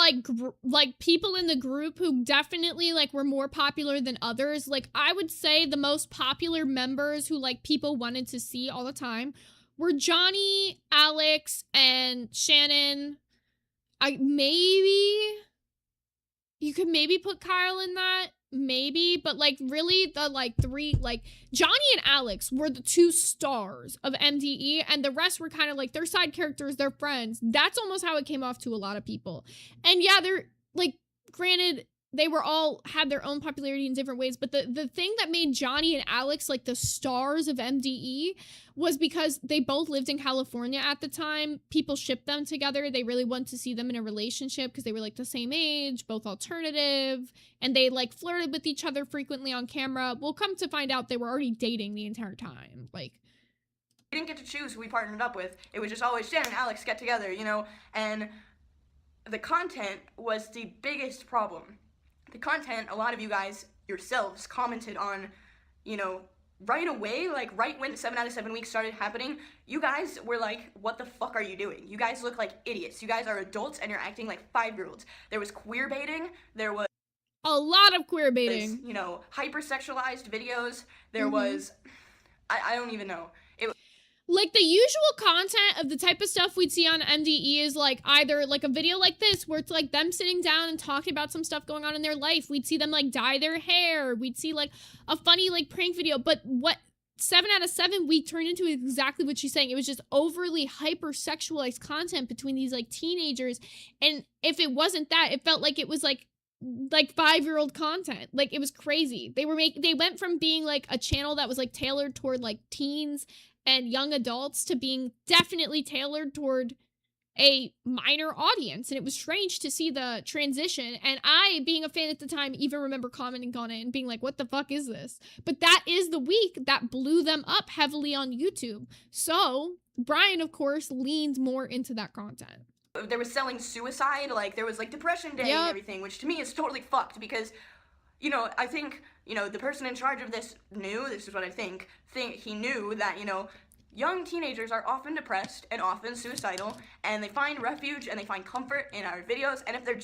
like people in the group who definitely, like, were more popular than others. Like, I would say the most popular members who, like, people wanted to see all the time were Johnny, Alex, and Shannon. You could maybe put Kyle in that. Maybe, but, like, really the, like, three, like, Johnny and Alex were the 2 stars of MDE, and the rest were kind of like their side characters, their friends. That's almost how it came off to a lot of people. And yeah, they're, like, granted, they were all had their own popularity in different ways, but the thing that made Johnny and Alex, like, the stars of MDE was because they both lived in California at the time. People shipped them together. They really wanted to see them in a relationship because they were, like, the same age, both alternative, and they, like, flirted with each other frequently on camera. We'll come to find out they were already dating the entire time. Like, we didn't get to choose who we partnered up with. It was just always Shannon and Alex get together, you know, and the content was the biggest problem. The content, a lot of you guys yourselves commented on, you know, right away, like, right when 7 out of 7 weeks started happening, you guys were like, what the fuck are you doing? You guys look like idiots. You guys are adults and you're acting like 5-year-olds. There was queer baiting. There was a lot of queer baiting. You know, hypersexualized videos. There was I don't even know. Like, the usual content of the type of stuff we'd see on MDE is, like, either, like, a video like this, where it's, like, them sitting down and talking about some stuff going on in their life. We'd see them, like, dye their hair. We'd see, like, a funny, like, prank video. But what 7 out of 7 we turned into exactly what she's saying. It was just overly hyper-sexualized content between these, like, teenagers. And if it wasn't that, it felt like it was, like 5-year-old content. Like, it was crazy. They went from being, like, a channel that was, like, tailored toward, like, teens and young adults to being definitely tailored toward a minor audience. And it was strange to see the transition. And I, being a fan at the time, even remember commenting on it and being like, what the fuck is this? But that is the week that blew them up heavily on YouTube. So Brian, of course, leaned more into that content. There was selling suicide, like, there was, like, Depression Day and everything, which to me is totally fucked because, you know, I think, you know, the person in charge of this knew, this is what I think he knew that, you know, young teenagers are often depressed and often suicidal, and they find refuge and they find comfort in our videos. And if they're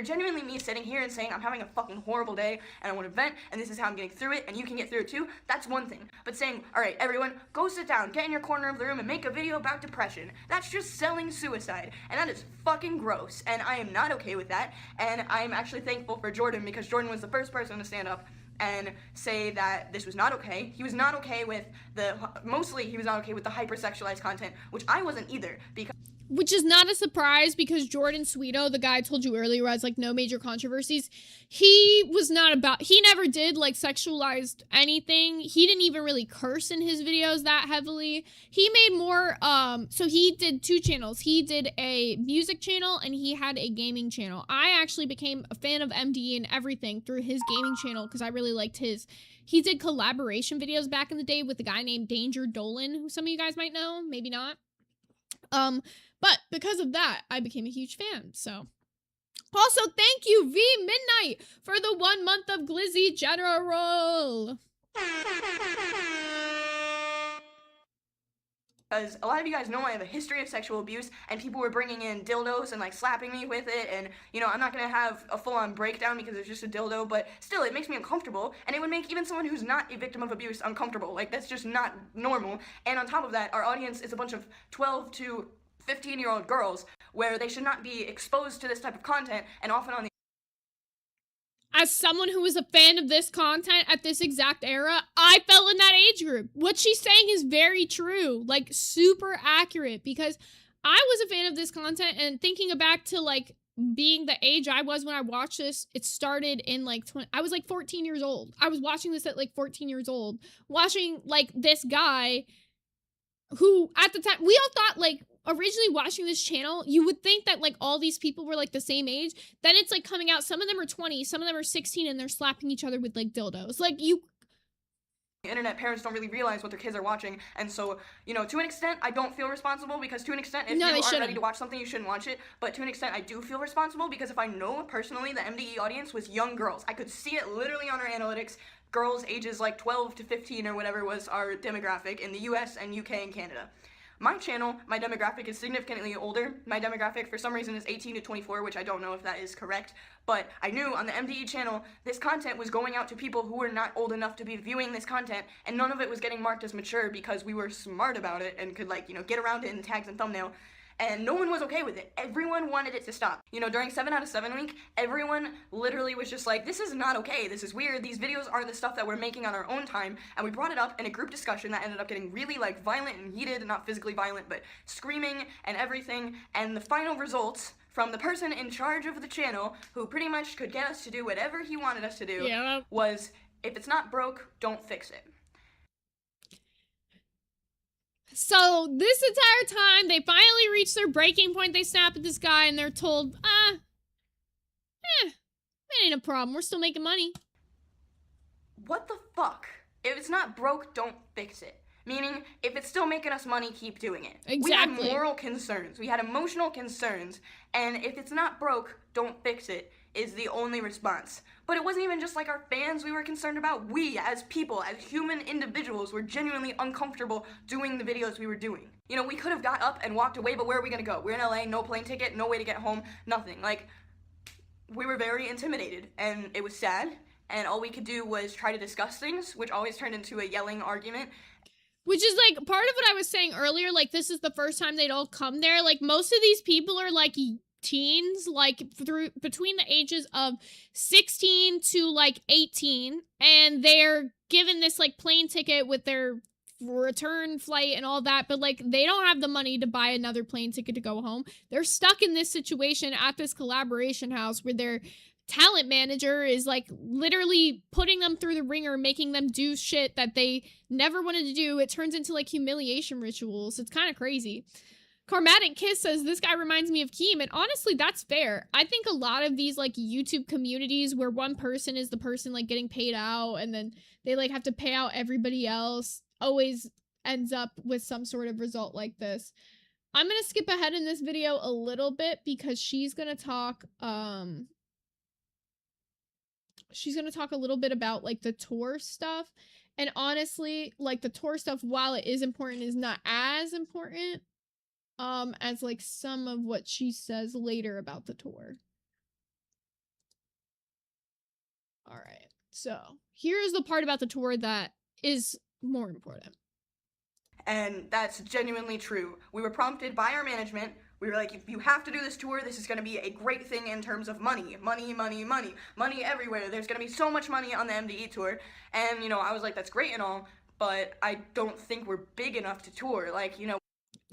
genuinely me sitting here and saying I'm having a fucking horrible day and I want to vent and this is how I'm getting through it and you can get through it too, that's one thing. But saying, all right, everyone, go sit down, get in your corner of the room and make a video about depression, that's just selling suicide, and that is fucking gross, and I am not okay with that. And I'm actually thankful for Jordan, because Jordan was the first person to stand up and say that this was not okay. He was not okay with mostly he was not okay with the hypersexualized content, which I wasn't either, because Which is not a surprise, because Jordan Sweeto, the guy I told you earlier, has, like, no major controversies. He never did, like, sexualized anything. He didn't even really curse in his videos that heavily. He made more, so he did 2 channels. He did a music channel and he had a gaming channel. I actually became a fan of MDE and everything through his gaming channel because I really liked his. He did collaboration videos back in the day with a guy named Danger Dolan, who some of you guys might know, maybe not. But because of that, I became a huge fan, so. Also, thank you, V Midnight, for the 1 month of Glizzy General. Because a lot of you guys know I have a history of sexual abuse, and people were bringing in dildos and, like, slapping me with it, and, you know, I'm not gonna have a full-on breakdown because it's just a dildo, but still, it makes me uncomfortable, and it would make even someone who's not a victim of abuse uncomfortable. Like, that's just not normal. And on top of that, our audience is a bunch of 12 to 15-year-old girls, where they should not be exposed to this type of content, and often on the As someone who was a fan of this content at this exact era, I fell in that age group. What she's saying is very true, like, super accurate, because I was a fan of this content, and thinking back to, like, being the age I was when I watched this, it started in, like, I was, like, 14 years old. I was watching this at, like, 14 years old, watching, like, this guy who, at the time, we all thought, like, originally watching this channel, you would think that, like, all these people were, like, the same age. Then it's, like, coming out, some of them are 20, some of them are 16, and they're slapping each other with, like, dildos. Like, internet, parents don't really realize what their kids are watching, and so, you know, to an extent, I don't feel responsible, because to an extent, if you aren't ready to watch something, you shouldn't watch it, but to an extent, I do feel responsible, because if I know personally the MDE audience was young girls, I could see it literally on our analytics, girls ages, like, 12 to 15 or whatever was our demographic in the US and UK and Canada. My channel, my demographic is significantly older. My demographic, for some reason, is 18 to 24, which I don't know if that is correct. But I knew on the MDE channel, this content was going out to people who were not old enough to be viewing this content, and none of it was getting marked as mature because we were smart about it and could, like, you know, get around it in tags and thumbnail. And no one was okay with it. Everyone wanted it to stop. You know, during 7 out of 7 week, everyone literally was just like, this is not okay, this is weird, these videos aren't the stuff that we're making on our own time, and we brought it up in a group discussion that ended up getting really, like, violent and heated, not physically violent, but screaming and everything, and the final results from the person in charge of the channel, who pretty much could get us to do whatever he wanted us to do, was, if it's not broke, don't fix it. So this entire time, they finally reach their breaking point. They snap at this guy and they're told, that ain't a problem. We're still making money. What the fuck? If it's not broke, don't fix it. Meaning, if it's still making us money, keep doing it. Exactly. We had moral concerns. We had emotional concerns. And if it's not broke, don't fix it is the only response. But it wasn't even just, like, our fans we were concerned about. We, as people, as human individuals, were genuinely uncomfortable doing the videos we were doing. You know, we could have got up and walked away, but where are we gonna go? We're in LA, no plane ticket, no way to get home, nothing. Like, we were very intimidated, and it was sad, and all we could do was try to discuss things, which always turned into a yelling argument. Which is like part of what I was saying earlier, like this is the first time they'd all come there. Like most of these people are like teens, like through between the ages of 16 to like 18, and they're given this like plane ticket with their return flight and all that, but like they don't have the money to buy another plane ticket to go home. They're stuck in this situation at this collaboration house where their talent manager is like literally putting them through the ringer, making them do shit that they never wanted to do. It turns into like humiliation rituals. It's kind of crazy. Karmatic Kiss says, this guy reminds me of Keem, and honestly, that's fair. I think a lot of these, like, YouTube communities where one person is the person, like, getting paid out, and then they, like, have to pay out everybody else, always ends up with some sort of result like this. I'm gonna skip ahead in this video a little bit because she's gonna talk a little bit about, like, the tour stuff, and honestly, like, the tour stuff, while it is important, is not as important as like some of what she says later about the tour. All right, so here's the part about the tour that is more important. And that's genuinely true. We were prompted by our management. We were like, if you have to do this tour, this is going to be a great thing in terms of money. Money everywhere. There's going to be so much money on the MDE tour. And, you know, I was like, that's great and all, but I don't think we're big enough to tour. Like, you know,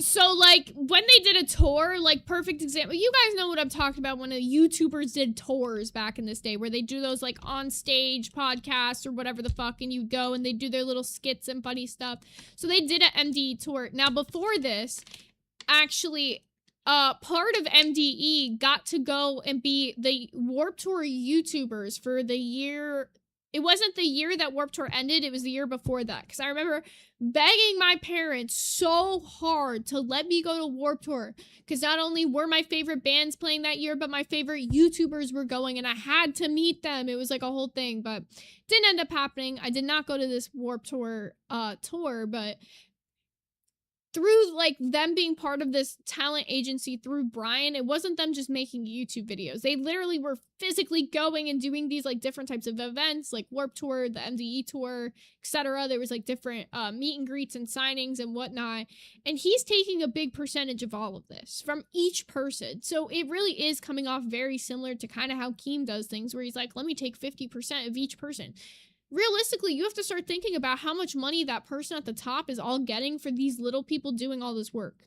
so, like, when they did a tour, like, perfect example, you guys know what I'm talking about when the YouTubers did tours back in this day, where they do those, like, on-stage podcasts or whatever the fuck, and you go and they do their little skits and funny stuff. So they did an MDE tour. Now, before this, actually, part of MDE got to go and be the Warped Tour YouTubers for the year. It wasn't the year that Warped Tour ended, it was the year before that. Because I remember begging my parents so hard to let me go to Warped Tour. Because not only were my favorite bands playing that year, but my favorite YouTubers were going, and I had to meet them. It was like a whole thing, but didn't end up happening. I did not go to this Warped Tour tour, but through, like, them being part of this talent agency through Brian, it wasn't them just making YouTube videos. They literally were physically going and doing these, like, different types of events, like Warped Tour, the MDE tour, etc. There was, like, different meet and greets and signings and whatnot. And he's taking a big percentage of all of this from each person. So it really is coming off very similar to kind of how Keem does things, where he's like, let me take 50% of each person. Realistically, you have to start thinking about how much money that person at the top is all getting for these little people doing all this work.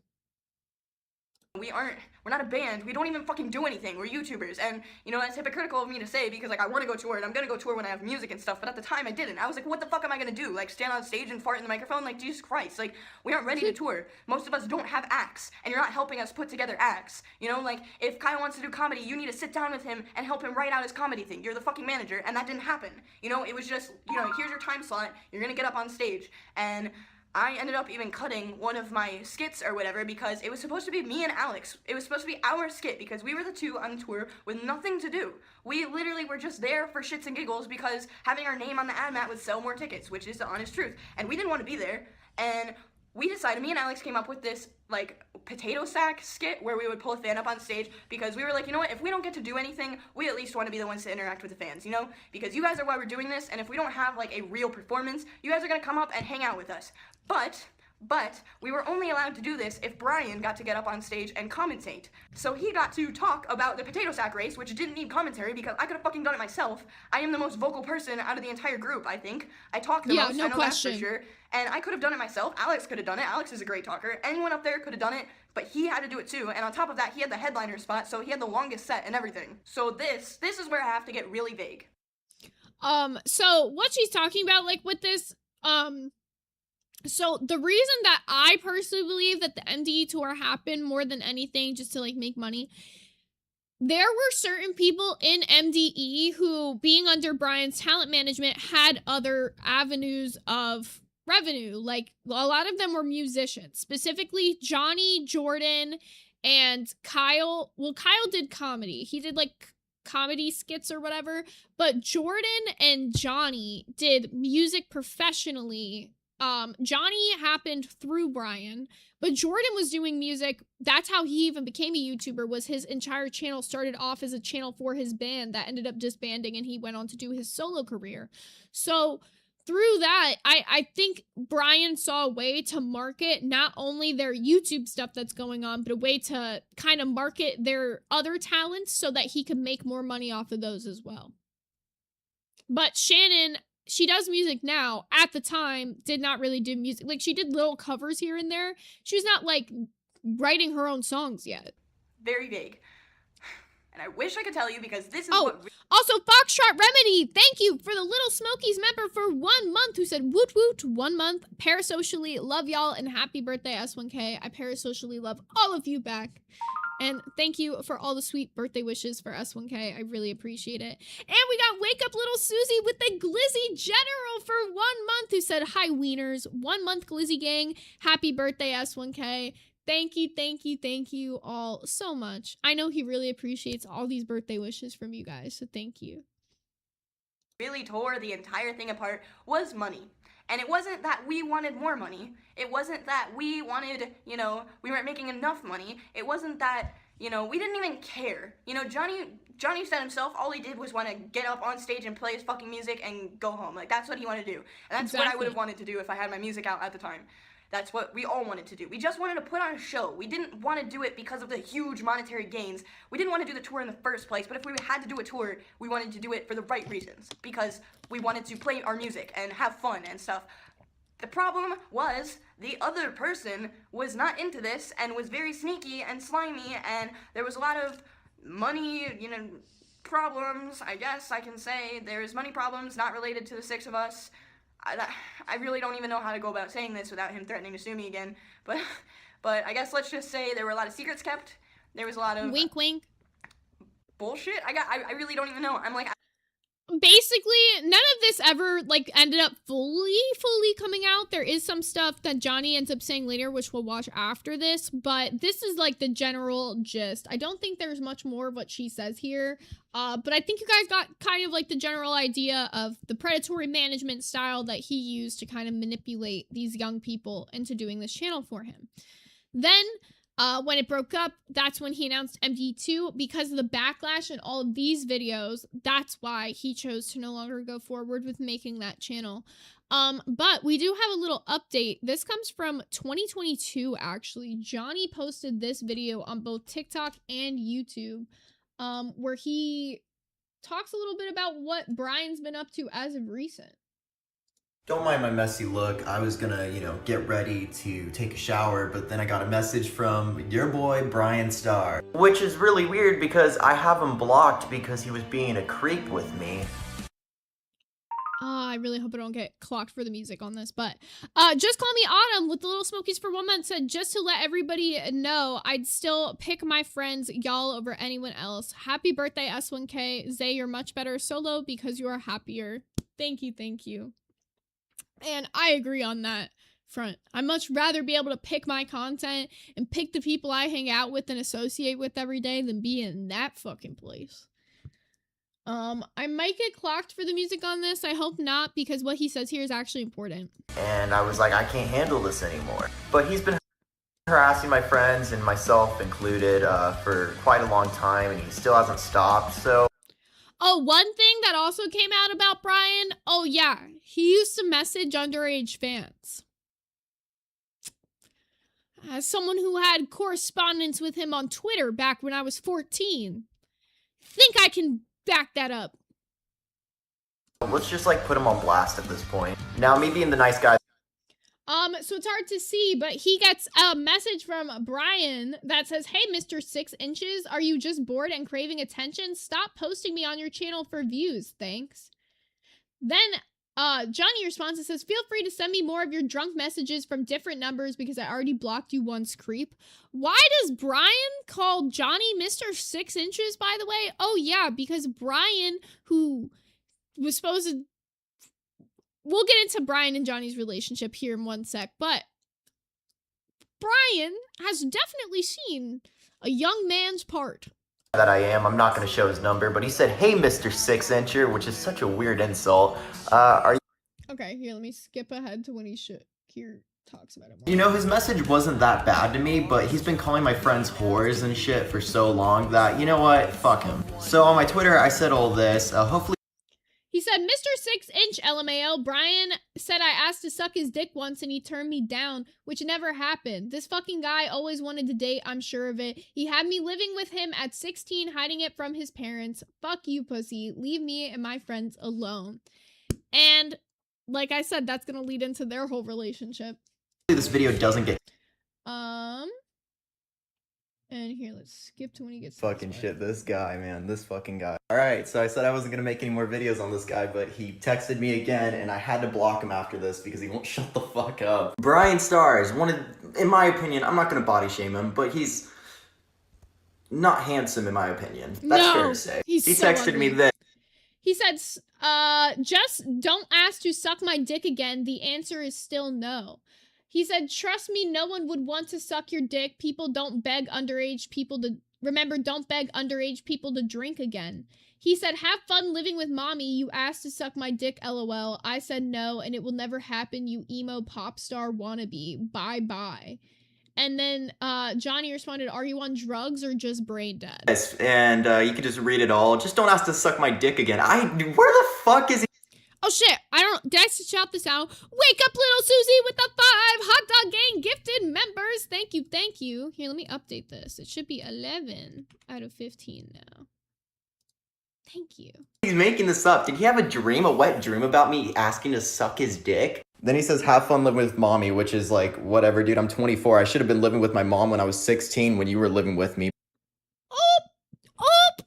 We're not a band, we don't even fucking do anything, we're YouTubers, and, you know, that's hypocritical of me to say, because, like, I want to go tour, and I'm gonna go tour when I have music and stuff, but at the time, I didn't. I was like, what the fuck am I gonna do? Like, stand on stage and fart in the microphone? Like, Jesus Christ, like, we aren't ready to tour. Most of us don't have acts, and you're not helping us put together acts, you know? Like, if Kyle wants to do comedy, you need to sit down with him and help him write out his comedy thing. You're the fucking manager, and that didn't happen. You know, it was just, you know, here's your time slot, you're gonna get up on stage, and I ended up even cutting one of my skits or whatever because it was supposed to be me and Alex. It was supposed to be our skit because we were the two on the tour with nothing to do. We literally were just there for shits and giggles because having our name on the ad mat would sell more tickets, which is the honest truth. And we didn't want to be there. And we decided, me and Alex came up with this, like, potato sack skit where we would pull a fan up on stage because we were like, you know what, if we don't get to do anything, we at least want to be the ones to interact with the fans, you know? Because you guys are why we're doing this, and if we don't have, like, a real performance, you guys are going to come up and hang out with us. But we were only allowed to do this if Brian got to get up on stage and commentate. So he got to talk about the potato sack race, which didn't need commentary because I could have fucking done it myself. I am the most vocal person out of the entire group, I think. I talk the most, no I know question. that for sure. And I could have done it myself. Alex could have done it. Alex is a great talker. Anyone up there could have done it, but he had to do it too. And on top of that, he had the headliner spot, so he had the longest set and everything. So this is where I have to get really vague. So what she's talking about, like, with this, so the reason that I personally believe that the MDE tour happened more than anything just to, like, make money, there were certain people in MDE who, being under Brian's talent management, had other avenues of revenue. Like, a lot of them were musicians, specifically Johnny, Jordan, and Kyle. Well, Kyle did comedy. He did, like, comedy skits or whatever, but Jordan and Johnny did music professionally Johnny happened through Brian, but Jordan was doing music. That's how he even became a YouTuber, was his entire channel started off as a channel for his band that ended up disbanding, and he went on to do his solo career. So through that, I think Brian saw a way to market not only their YouTube stuff that's going on, but a way to kind of market their other talents so that he could make more money off of those as well. But Shannon, she does music now. At the time, did not really do music. Like, she did little covers here and there. She's not, like, writing her own songs yet. Very vague. And I wish I could tell you, because this is what... Also, Foxtrot Remedy, thank you for the Little Smokies member for 1 month, who said, woot woot, 1 month. Parasocially, love y'all, and happy birthday, S1K. I parasocially love all of you back. And thank you for all the sweet birthday wishes for S1K. I really appreciate it. And we got Wake Up Little Susie with the Glizzy General for 1 month, who said, hi, wieners. 1 month, Glizzy Gang. Happy birthday, S1K. Thank you all so much. I know he really appreciates all these birthday wishes from you guys, so thank you. Really tore the entire thing apart was money. And it wasn't that we wanted more money. It wasn't that we wanted, you know, we weren't making enough money. It wasn't that, you know, we didn't even care. You know, Johnny said himself, all he did was want to get up on stage and play his fucking music and go home. Like, that's what he wanted to do. And that's what I would have wanted to do if I had my music out at the time. That's what we all wanted to do. We just wanted to put on a show. We didn't want to do it because of the huge monetary gains. We didn't want to do the tour in the first place, but if we had to do a tour, we wanted to do it for the right reasons, because we wanted to play our music and have fun and stuff. The problem was the other person was not into this and was very sneaky and slimy, and there was a lot of money, you know, problems, I guess I can say. There's money problems not related to the 6 of us. I really don't even know how to go about saying this without him threatening to sue me again, but I guess let's just say there were a lot of secrets kept. There was a lot of wink wink bullshit. I really don't even know. I'm like, basically none of this ever like ended up fully coming out. There is some stuff that Johnny ends up saying later, which we'll watch after this, but this is like the general gist. I don't think there's much more of what she says here, but I think you guys got kind of like the general idea of the predatory management style that he used to kind of manipulate these young people into doing this channel for him. Then when it broke up, that's when he announced MD2. Because of the backlash and all of these videos, that's why he chose to no longer go forward with making that channel. But we do have a little update. This comes from 2022, actually. Johnny posted this video on both TikTok and YouTube, where he talks a little bit about what Brian's been up to as of recent. Don't mind my messy look. I was gonna, you know, get ready to take a shower, but then I got a message from your boy, Brian Starr. Which is really weird because I have him blocked because he was being a creep with me. I really hope I don't get clocked for the music on this, but Just Call Me Autumn with the Little Smokies for 1 month said, just to let everybody know, I'd still pick my friends, y'all, over anyone else. Happy birthday, S1K. Zay, you're much better solo because you are happier. Thank you. And I agree on that front. I'd much rather be able to pick my content and pick the people I hang out with and associate with every day than be in that fucking place. I might get clocked for the music on this. I hope not, because what he says here is actually important. And I was like, I can't handle this anymore. But he's been harassing my friends and myself included for quite a long time, and he still hasn't stopped, so... Oh, one thing that also came out about Brian, oh yeah, he used to message underage fans. As someone who had correspondence with him on Twitter back when I was 14, think I can back that up. Let's just like put him on blast at this point. Now, me being the nice guy. So it's hard to see, but he gets a message from Brian that says, hey, Mr. 6 Inches, are you just bored and craving attention? Stop posting me on your channel for views, thanks. Then, Johnny responds and says, feel free to send me more of your drunk messages from different numbers because I already blocked you once, creep. Why does Brian call Johnny Mr. 6 Inches, by the way? Oh, yeah, because Brian, who was supposed to... We'll get into Brian and Johnny's relationship here in 1 sec, but Brian has definitely seen a young man's part. That I am. I'm not going to show his number, but he said, hey, Mr. 6 Incher, which is such a weird insult. Are you... Okay, here, let me skip ahead to when he talks about it more. You know, his message wasn't that bad to me, but he's been calling my friends whores and shit for so long that, you know what, fuck him. So on my Twitter, I said all this, hopefully He said, Mr. 6-inch LMAO, Brian said I asked to suck his dick once and he turned me down, which never happened. This fucking guy always wanted to date, I'm sure of it. He had me living with him at 16, hiding it from his parents. Fuck you, pussy. Leave me and my friends alone. And like I said, that's gonna lead into their whole relationship. this video doesn't get And here, let's skip to when he gets fucking shit, this guy, man, this fucking guy. Alright, so I said I wasn't gonna make any more videos on this guy, but he texted me again, and I had to block him after this because he won't shut the fuck up. Brian Stars wanted, in my opinion, I'm not gonna body shame him, but he's not handsome in my opinion. That's fair to say. He's He so texted me ugly. this. He said, just don't ask to suck my dick again. The answer is still no. He said, trust me, no one would want to suck your dick. People don't beg underage people to, remember, don't beg underage people to drink again. He said, have fun living with mommy. You asked to suck my dick, lol. I said no, and it will never happen, you emo pop star wannabe. Bye-bye. And then Johnny responded, are you on drugs or just brain dead? Yes, and you can just read it all. Just don't ask to suck my dick again. Where the fuck is he? Oh shit, I don't, did I shout this out? Wake up, little Susie, with the 5 Hot Dog Gang gifted members. Thank you, thank you. Here, let me update this. It should be 11 out of 15 now. Thank you. He's making this up. Did he have a wet dream about me asking to suck his dick? Then he says, have fun living with mommy, which is like, whatever, dude, I'm 24. I should have been living with my mom when I was 16 when you were living with me.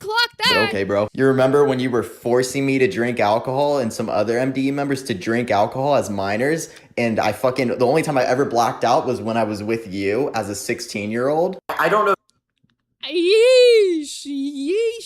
Clock that. But okay, bro. You remember when you were forcing me to drink alcohol and some other MDE members to drink alcohol as minors? And the only time I ever blacked out was when I was with you as a 16-year-old. I don't know Yeesh,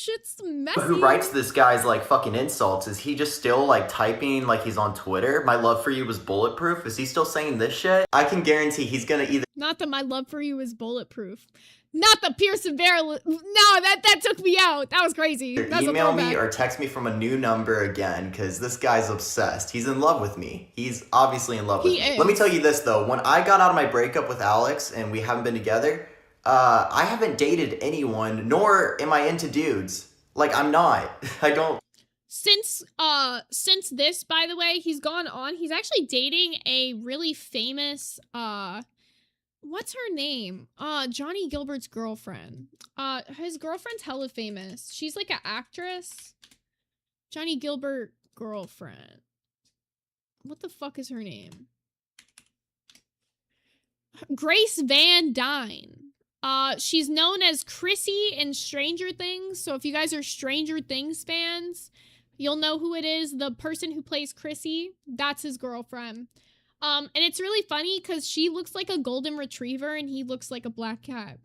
it's messy. who writes this guy's like fucking insults. Is he just still like typing like he's on Twitter? My love for you was bulletproof. Is he still saying this shit? I can guarantee he's gonna either Not that my love for you is bulletproof. Not the Pearson Vera. No, that took me out. That was crazy. That's email me or text me from a new number again, because this guy's obsessed. He's in love with me. He's obviously in love with me. Let me tell you this though. When I got out of my breakup with Alex and we haven't been together, I haven't dated anyone, nor am I into dudes. Like, I'm not. I don't. Since this, by the way, he's gone on. He's actually dating a really famous, what's her name? Johnny Gilbert's girlfriend. His girlfriend's hella famous. She's like an actress. Johnny Gilbert girlfriend. What the fuck is her name? Grace Van Dyne. She's known as Chrissy in Stranger Things. So if you guys are Stranger Things fans, you'll know who it is. The person who plays Chrissy, that's his girlfriend. And it's really funny because she looks like a golden retriever and he looks like a black cat.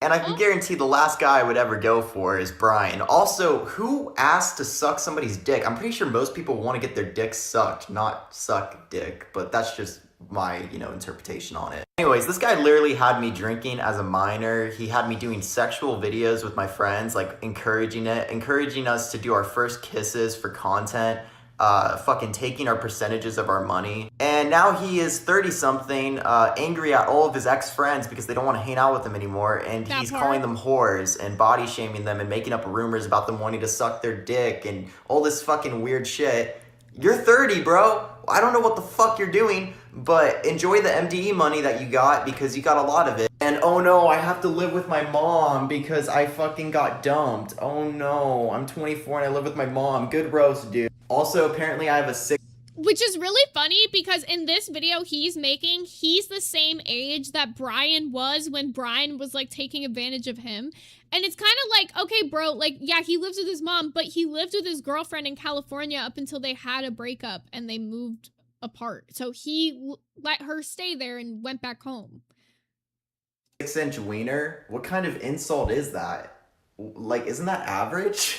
And I can guarantee the last guy I would ever go for is Brian. Also, who asked to suck somebody's dick? I'm pretty sure most people want to get their dick sucked, not suck dick. But that's just my, interpretation on it. Anyways, this guy literally had me drinking as a minor. He had me doing sexual videos with my friends, like encouraging us to do our first kisses for content. Fucking taking our percentages of our money. And now he is 30-something, angry at all of his ex-friends because they don't want to hang out with him anymore, and he's calling them whores and body shaming them and making up rumors about them wanting to suck their dick and all this fucking weird shit. You're 30, bro. I don't know what the fuck you're doing, but enjoy the MDE money that you got because you got a lot of it. And oh no, I have to live with my mom because I fucking got dumped. Oh no, I'm 24 and I live with my mom. Good roast, dude. Also, apparently I have a sick... Which is really funny because in this video he's the same age that Brian was when Brian was like taking advantage of him. And it's kind of like, okay, bro, like, yeah, he lives with his mom, but he lived with his girlfriend in California up until they had a breakup and they moved apart. So he let her stay there and went back home. 6-inch wiener? What kind of insult is that? Like, isn't that average?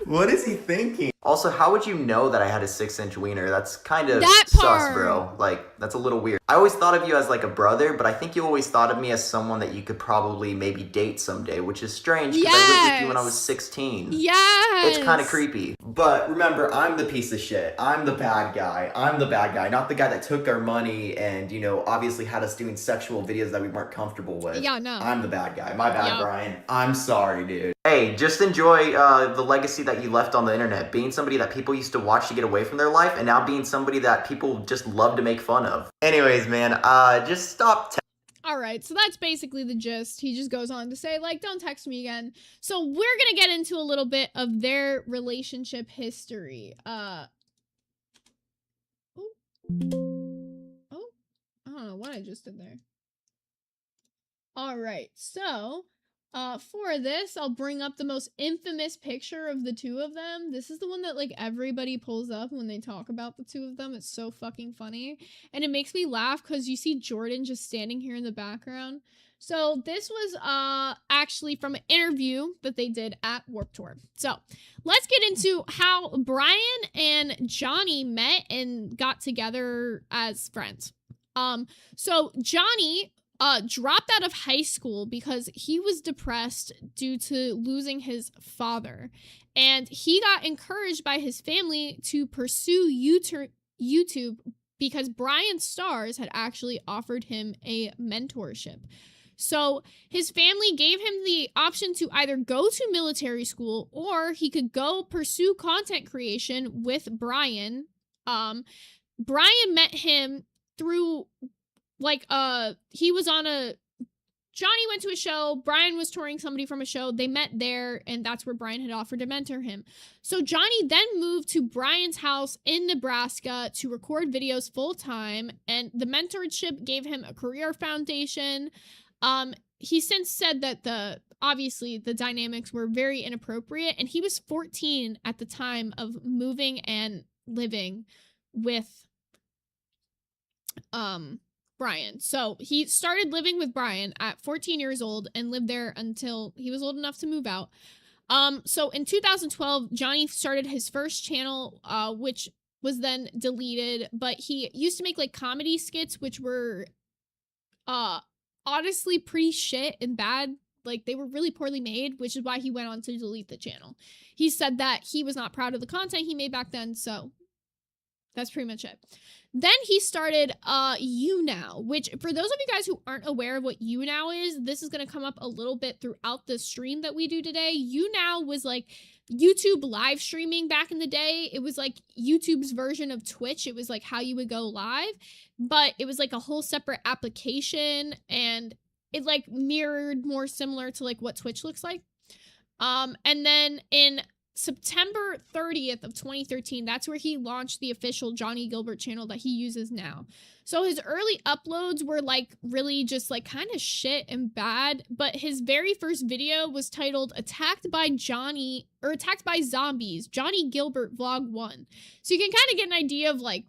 What is he thinking? Also, how would you know that I had a 6-inch wiener? That's kind of That sus, part. bro. Like, that's a little weird. I always thought of you as like a brother, but I think you always thought of me as someone that you could probably maybe date someday, which is strange because I lived with you when I was 16. Yes. It's kind of creepy. But remember, I'm the piece of shit. I'm the bad guy. I'm the bad guy, not the guy that took our money and, you know, obviously had us doing sexual videos that we weren't comfortable with. Yeah, no. I'm the bad guy. My bad, Yup. Brian. I'm sorry, dude. Hey, just enjoy the legacy that you left on the internet. Being somebody that people used to watch to get away from their life, and now being somebody that people just love to make fun of. Anyways, man, just stop All right, so that's basically the gist. He just goes on to say, like, don't text me again. So we're gonna get into a little bit of their relationship history. Oh, I don't know what I just did there. All right, so for this, I'll bring up the most infamous picture of the two of them. This is the one that, like, everybody pulls up when they talk about the two of them. It's so fucking funny. And it makes me laugh because you see Jordan just standing here in the background. So this was actually from an interview that they did at Warped Tour. So let's get into how Brian and Johnny met and got together as friends. So Johnny dropped out of high school because he was depressed due to losing his father. And he got encouraged by his family to pursue YouTube because Brian Stars had actually offered him a mentorship. So his family gave him the option to either go to military school or he could go pursue content creation with Brian. Brian met him through he was on Johnny went to a show, Brian was touring somebody from a show, they met there, and that's where Brian had offered to mentor him. So Johnny then moved to Brian's house in Nebraska to record videos full-time, and the mentorship gave him a career foundation. He since said that obviously the dynamics were very inappropriate, and he was 14 at the time of moving and living with Brian. So he started living with Brian at 14 years old and lived there until he was old enough to move out. So in 2012, Johnny started his first channel, which was then deleted, but he used to make like comedy skits, which were honestly pretty shit and bad. Like, they were really poorly made, which is why he went on to delete the channel. He said that he was not proud of the content he made back then, so that's pretty much it. Then he started YouNow, which for those of you guys who aren't aware of what YouNow is, this is going to come up a little bit throughout the stream that we do today. YouNow was like YouTube live streaming back in the day. It was like YouTube's version of Twitch. It was like how you would go live, but it was like a whole separate application, and it like mirrored more similar to like what Twitch looks like. And then in September 30th of 2013, that's where he launched the official Johnny Gilbert channel that he uses now. So his early uploads were like really just like kind of shit and bad, but his very first video was titled Attacked by Zombies, Johnny Gilbert Vlog 1. So you can kind of get an idea of like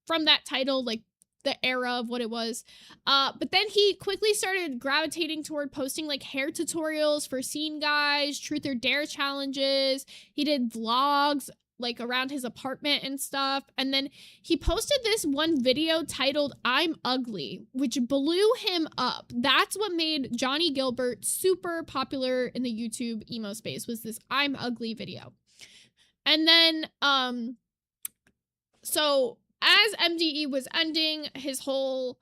from that title, like the era of what it was. But then he quickly started gravitating toward posting like hair tutorials for scene guys, truth or dare challenges. He did vlogs like around his apartment and stuff. And then he posted this one video titled I'm Ugly, which blew him up. That's what made Johnny Gilbert super popular in the YouTube emo space, was this I'm Ugly video. And then, so as MDE was ending his whole,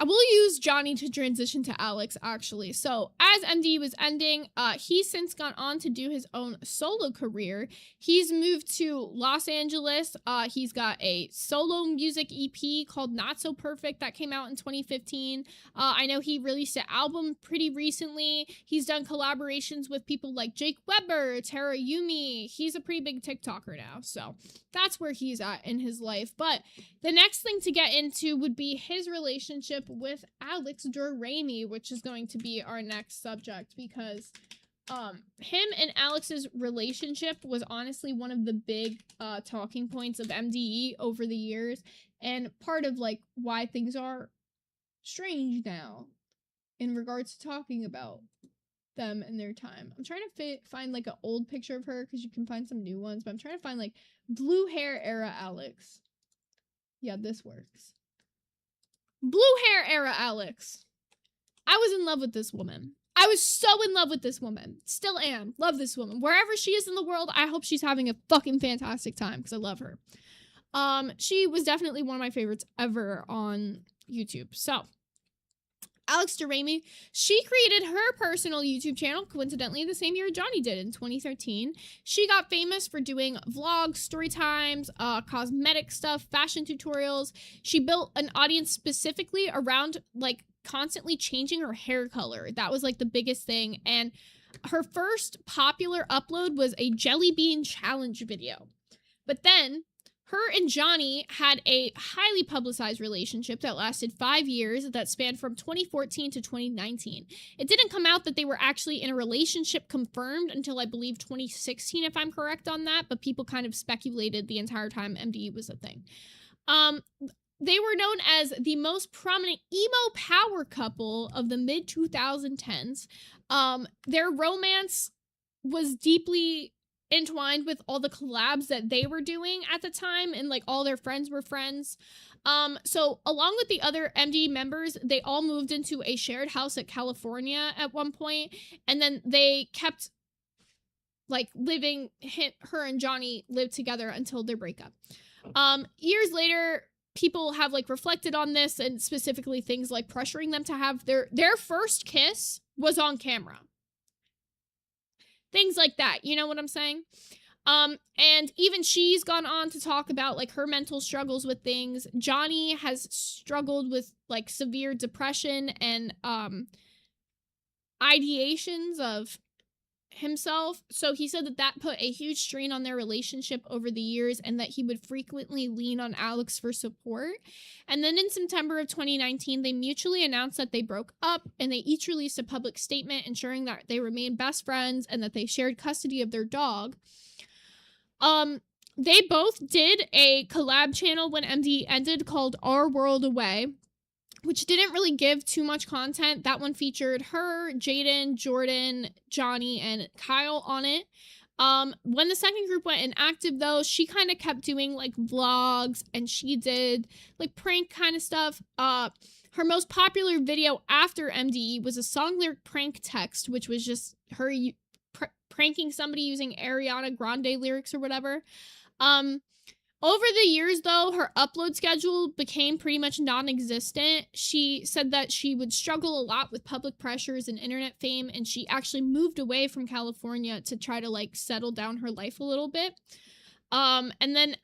I will use Johnny to transition to Alex, actually. So as MDE was ending, he's since gone on to do his own solo career. He's moved to Los Angeles. He's got a solo music EP called Not So Perfect that came out in 2015. I know he released an album pretty recently. He's done collaborations with people like Jake Weber, Tara Yumi. He's a pretty big TikToker now. So that's where he's at in his life. But the next thing to get into would be his relationship with Alex Dorami, which is going to be our next subject, because him and Alex's relationship was honestly one of the big talking points of MDE over the years, and part of like why things are strange now in regards to talking about them in their time. I'm trying to find like an old picture of her because you can find some new ones, but I'm trying to find like blue hair era Alex. Yeah, this works. Blue hair era Alex. I was in love with this woman. I was so in love with this woman. Still am. Love this woman. Wherever she is in the world, I hope she's having a fucking fantastic time because I love her. She was definitely one of my favorites ever on YouTube. So, Alex DeRamy, she created her personal YouTube channel, coincidentally, the same year Johnny did in 2013. She got famous for doing vlogs, story times, cosmetic stuff, fashion tutorials. She built an audience specifically around, like, constantly changing her hair color. That was, like, the biggest thing. And her first popular upload was a jelly bean challenge video. But then her and Johnny had a highly publicized relationship that lasted 5 years that spanned from 2014 to 2019. It didn't come out that they were actually in a relationship confirmed until I believe 2016, if I'm correct on that, but people kind of speculated the entire time MDE was a thing. They were known as the most prominent emo power couple of the mid-2010s. Their romance was deeply entwined with all the collabs that they were doing at the time, and like all their friends were friends. So along with the other MDE members, they all moved into a shared house at California at one point, and then they kept like living, her and Johnny lived together until their breakup. Years later, people have like reflected on this, and specifically things like pressuring them to have their first kiss was on camera. Things like that, you know what I'm saying? And even she's gone on to talk about like her mental struggles with things. Johnny has struggled with like severe depression and ideations of himself. So he said that that put a huge strain on their relationship over the years, and that he would frequently lean on Alex for support. And then in September of 2019, they mutually announced that they broke up, and they each released a public statement ensuring that they remained best friends and that they shared custody of their dog. They both did a collab channel when MDE ended called Our World Away, which didn't really give too much content. That one featured her, Jaden, Jordan, Johnny, and Kyle on it. When the second group went inactive, though, she kind of kept doing, like, vlogs, and she did, like, prank kind of stuff. Her most popular video after MDE was a song lyric prank text, which was just her pranking somebody using Ariana Grande lyrics or whatever. Over the years, though, her upload schedule became pretty much non-existent. She said that she would struggle a lot with public pressures and internet fame, and she actually moved away from California to try to, like, settle down her life a little bit. And then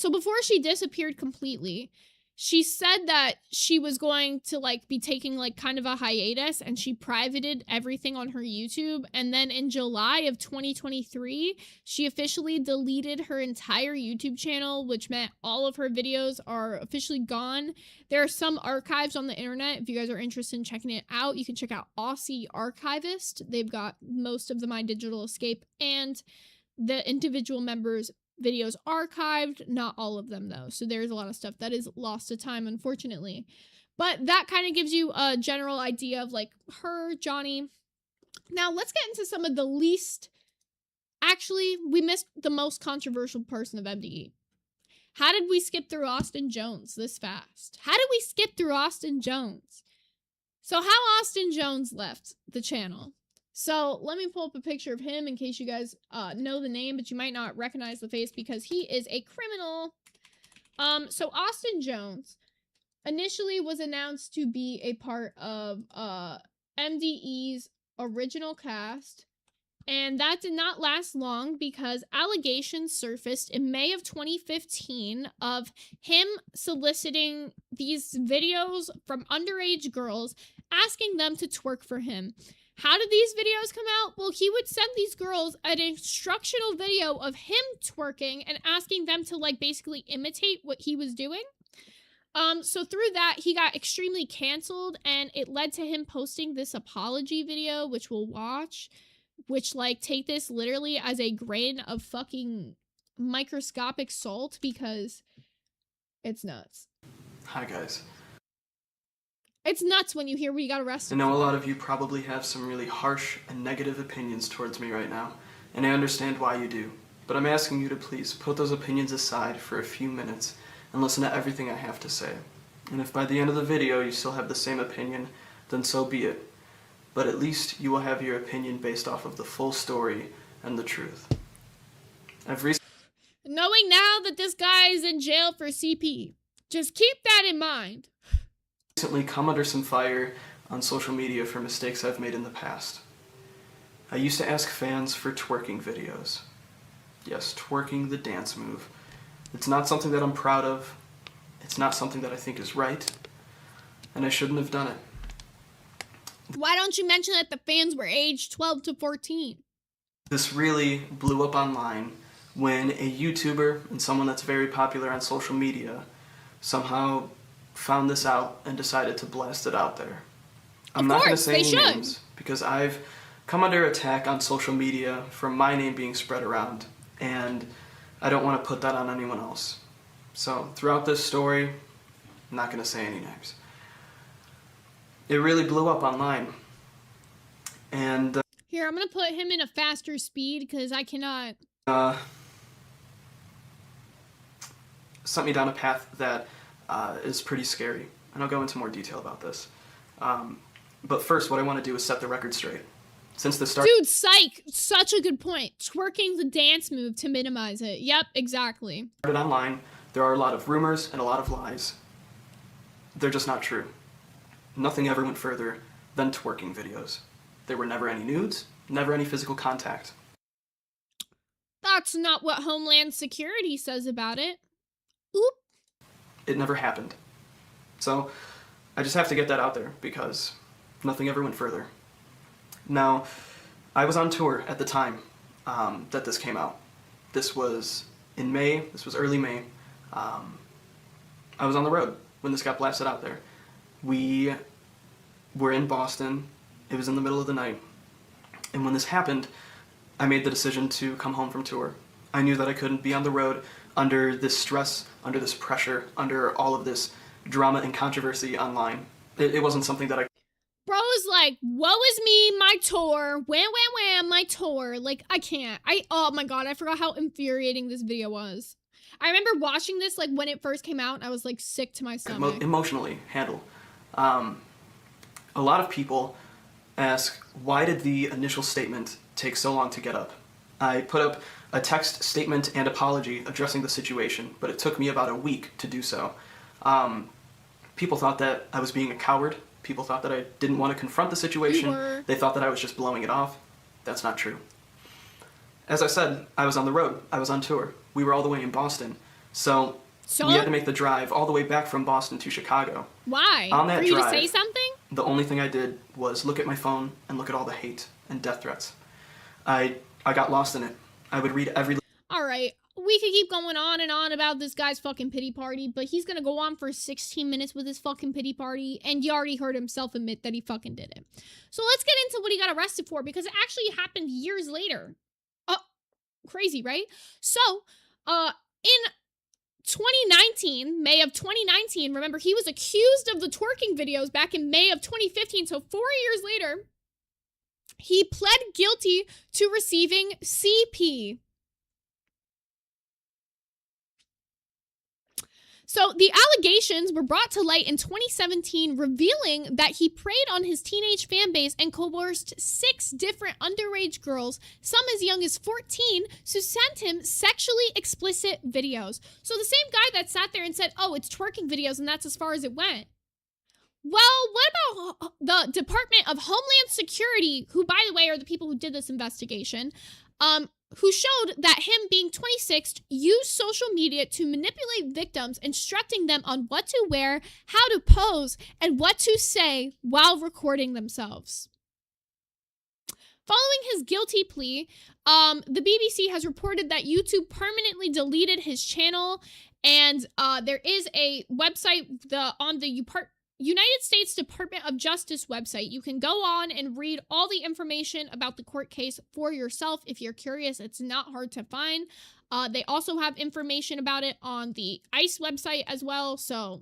before she disappeared completely, she said that she was going to, like, be taking, like, kind of a hiatus, and she privated everything on her YouTube. And then in July of 2023, she officially deleted her entire YouTube channel, which meant all of her videos are officially gone. There are some archives on the internet. If you guys are interested in checking it out, you can check out Aussie Archivist. They've got most of the My Digital Escape and the individual members' videos archived, not all of them though, so there's a lot of stuff that is lost to time, unfortunately. But that kind of gives you a general idea of like her, Johnny. Now let's get into some of the least, actually we missed the most controversial person of MDE. How did we skip through Austin Jones this fast? How did we skip through Austin Jones? So how Austin Jones left the channel. So let me pull up a picture of him in case you guys know the name, but you might not recognize the face because he is a criminal. So Austin Jones initially was announced to be a part of MDE's original cast, and that did not last long because allegations surfaced in May of 2015 of him soliciting these videos from underage girls, asking them to twerk for him. How did these videos come out? Well, he would send these girls an instructional video of him twerking and asking them to, like, basically imitate what he was doing. So through that, he got extremely canceled, and it led to him posting this apology video, which we'll watch, which, like, take this literally as a grain of fucking microscopic salt because it's nuts. Hi, guys. It's nuts when you hear we got I arrested. know a lot of you probably have some really harsh and negative opinions towards me right now, and I understand why you do. But I'm asking you to please put those opinions aside for a few minutes and listen to everything I have to say. And if by the end of the video you still have the same opinion, then so be it. But at least you will have your opinion based off of the full story and the truth. I've Knowing now that this guy is in jail for CP, just keep that in mind. recently come under some fire on social media for mistakes I've made in the past. I used to ask fans for twerking videos. Yes, twerking, the dance move. It's not something that I'm proud of. It's not something that I think is right. And I shouldn't have done it. Why don't you mention that the fans were aged 12 to 14? This really blew up online when a YouTuber and someone that's very popular on social media somehow found this out and decided to blast it out there. I'm not going to course, say they any should. names because I've come under attack on social media for my name being spread around, and I don't want to put that on anyone else. So throughout this story, I'm not going to say any names. It really blew up online. And Here, I'm gonna put him in a faster speed because I cannot. sent me down a path that is pretty scary. And I'll go into more detail about this. But first, what I want to do is set the record straight. Since the start Dude, psych! Such a good point. Twerking the dance move to minimize it. Yep, exactly. started online, there are a lot of rumors and a lot of lies. They're just not true. Nothing ever went further than twerking videos. There were never any nudes, never any physical contact. That's not what Homeland Security says about it. Oop. It never happened. So, I just have to get that out there because nothing ever went further. Now, I was on tour at the time that this came out. This was in May, this was early May. I was on the road when this got blasted out there. We were in Boston, it was in the middle of the night, and when this happened, I made the decision to come home from tour. I knew that I couldn't be on the road under this stress, under this pressure, under all of this drama and controversy online. It wasn't something that I Bro is like, woe is me, my tour. Wham, wham, wham, my tour. Like, I can't. Oh my god, I forgot how infuriating this video was. I remember watching this, like, when it first came out, and I was, like, sick to my stomach. emotionally handle. A lot of people ask, why did the initial statement take so long to get up? I put up a text statement and apology addressing the situation, but it took me about a week to do so. People thought that I was being a coward. People thought that I didn't want to confront the situation. You were. They thought that I was just blowing it off. That's not true. As I said, I was on the road. I was on tour. We were all the way in Boston. So we had to make the drive all the way back from Boston to Chicago. Why? On that For you drive, to say something? The only thing I did was look at my phone and look at all the hate and death threats. I got lost in it. I would read every Alright, we could keep going on and on about this guy's fucking pity party, but he's gonna go on for 16 minutes with his fucking pity party, and you already heard himself admit that he fucking did it. So let's get into what he got arrested for, because it actually happened years later. Crazy, right? So, in 2019, May of 2019, remember, he was accused of the twerking videos back in May of 2015, so 4 years later, he pled guilty to receiving CP. So the allegations were brought to light in 2017, revealing that he preyed on his teenage fan base and coerced 6 different underage girls, some as young as 14, who sent him sexually explicit videos. So the same guy that sat there and said, oh, it's twerking videos and that's as far as it went. Well, what about the Department of Homeland Security, who, by the way, are the people who did this investigation, who showed that him being 26 used social media to manipulate victims, instructing them on what to wear, how to pose, and what to say while recording themselves. Following his guilty plea, the BBC has reported that YouTube permanently deleted his channel, and there is a website on the United States Department of Justice website. You can go on and read all the information about the court case for yourself if you're curious. It's not hard to find. They also have information about it on the ICE website as well. So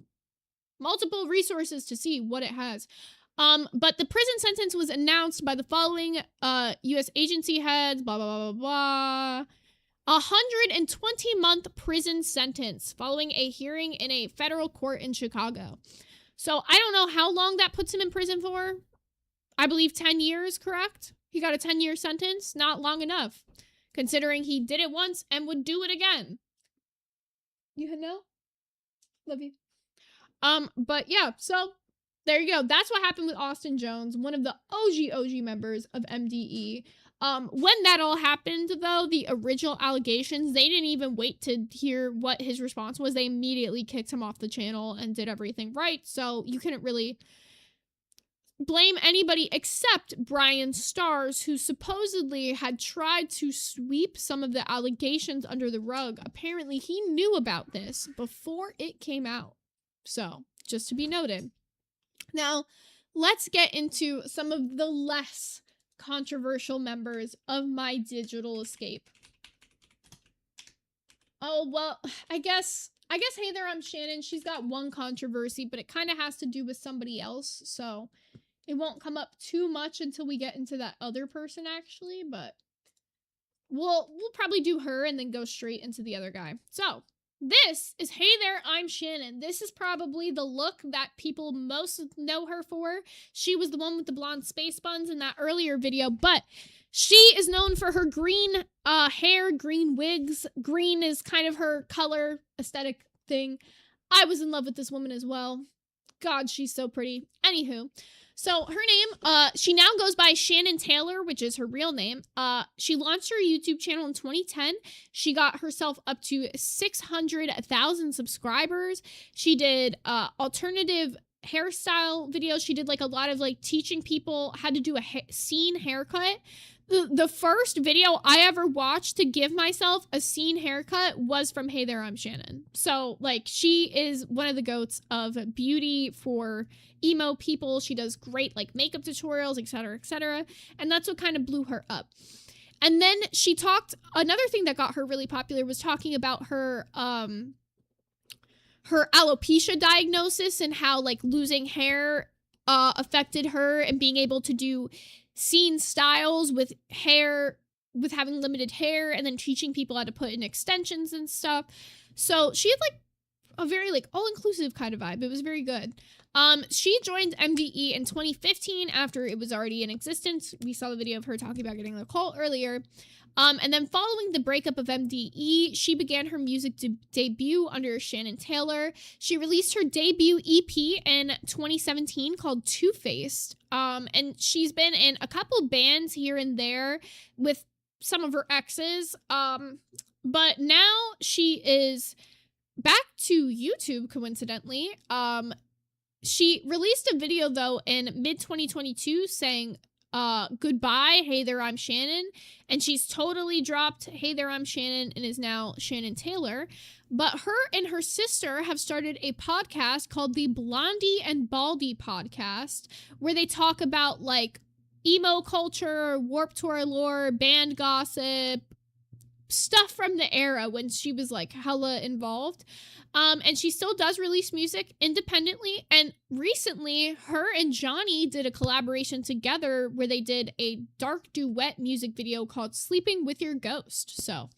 multiple resources to see what it has. But the prison sentence was announced by the following U.S. agency heads, blah, blah, blah, blah, blah. 120-month prison sentence following a hearing in a federal court in Chicago. So I don't know how long that puts him in prison for. I believe 10 years, correct? He got a 10-year sentence. Not long enough, considering he did it once and would do it again. You know? Love you. But yeah, so there you go. That's what happened with Austin Jones, one of the OG members of MDE. When that all happened, though, the original allegations, they didn't even wait to hear what his response was. They immediately kicked him off the channel and did everything right. So you couldn't really blame anybody except Brian Stars, who supposedly had tried to sweep some of the allegations under the rug. Apparently, he knew about this before it came out. So, just to be noted. Now, let's get into some of the less controversial members of my digital escape. Oh, well, I guess, hey there, I'm Shannon. She's got one controversy, but it kind of has to do with somebody else, so it won't come up too much until we get into that other person, actually, but we'll probably do her and then go straight into the other guy. So, this is Hey There, I'm Shannon. This is probably the look that people most know her for. She was the one with the blonde space buns in that earlier video, but she is known for her green hair, green wigs. Green is kind of her color aesthetic thing. I was in love with this woman as well. God, she's so pretty. Anywho, so her name, she now goes by Shannon Taylor, which is her real name. She launched her YouTube channel in 2010. She got herself up to 600,000 subscribers. She did alternative hairstyle videos. She did like a lot of like teaching people how to do a scene haircut. The first video I ever watched to give myself a scene haircut was from Hey There, I'm Shannon. So, like, she is one of the goats of beauty for emo people. She does great, like, makeup tutorials, etc., etc. And that's what kind of blew her up. And then she talked, another thing that got her really popular was talking about her alopecia diagnosis and how, like, losing hair affected her and being able to do scene styles with hair, with having limited hair, and then teaching people how to put in extensions and stuff. So she had like a very like all-inclusive kind of vibe. It was very good. She joined MDE in 2015 after it was already in existence. We saw the video of her talking about getting the call earlier. And then following the breakup of MDE, she began her music debut under Shannon Taylor. She released her debut EP in 2017 called Two Faced. And she's been in a couple bands here and there with some of her exes. But now she is back to YouTube, coincidentally. She released a video, though, in mid-2022 saying, goodbye, Hey There, I'm Shannon. And she's totally dropped Hey There, I'm Shannon and is now Shannon Taylor. But her and her sister have started a podcast called the Blondie and Baldy podcast, where they talk about, like, emo culture, Warped Tour lore, band gossip, stuff from the era when she was, like, hella involved. And she still does release music independently. And recently, her and Johnny did a collaboration together where they did a dark duet music video called Sleeping With Your Ghost. So,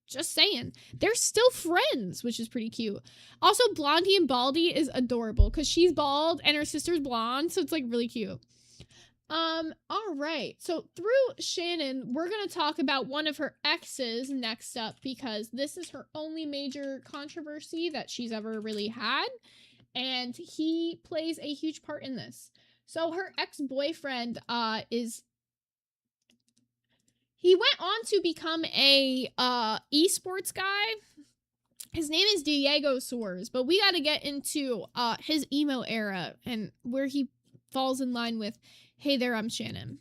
just saying. They're still friends, which is pretty cute. Also, Blondie and Baldy is adorable because she's bald and her sister's blonde. So, it's, like, really cute. All right. So through Shannon, we're going to talk about one of her exes next up because this is her only major controversy that she's ever really had. And he plays a huge part in this. So her ex-boyfriend, he went on to become a, esports guy. His name is Diego Soares, but we got to get into, his emo era and where he falls in line with Hey There, I'm Shannon.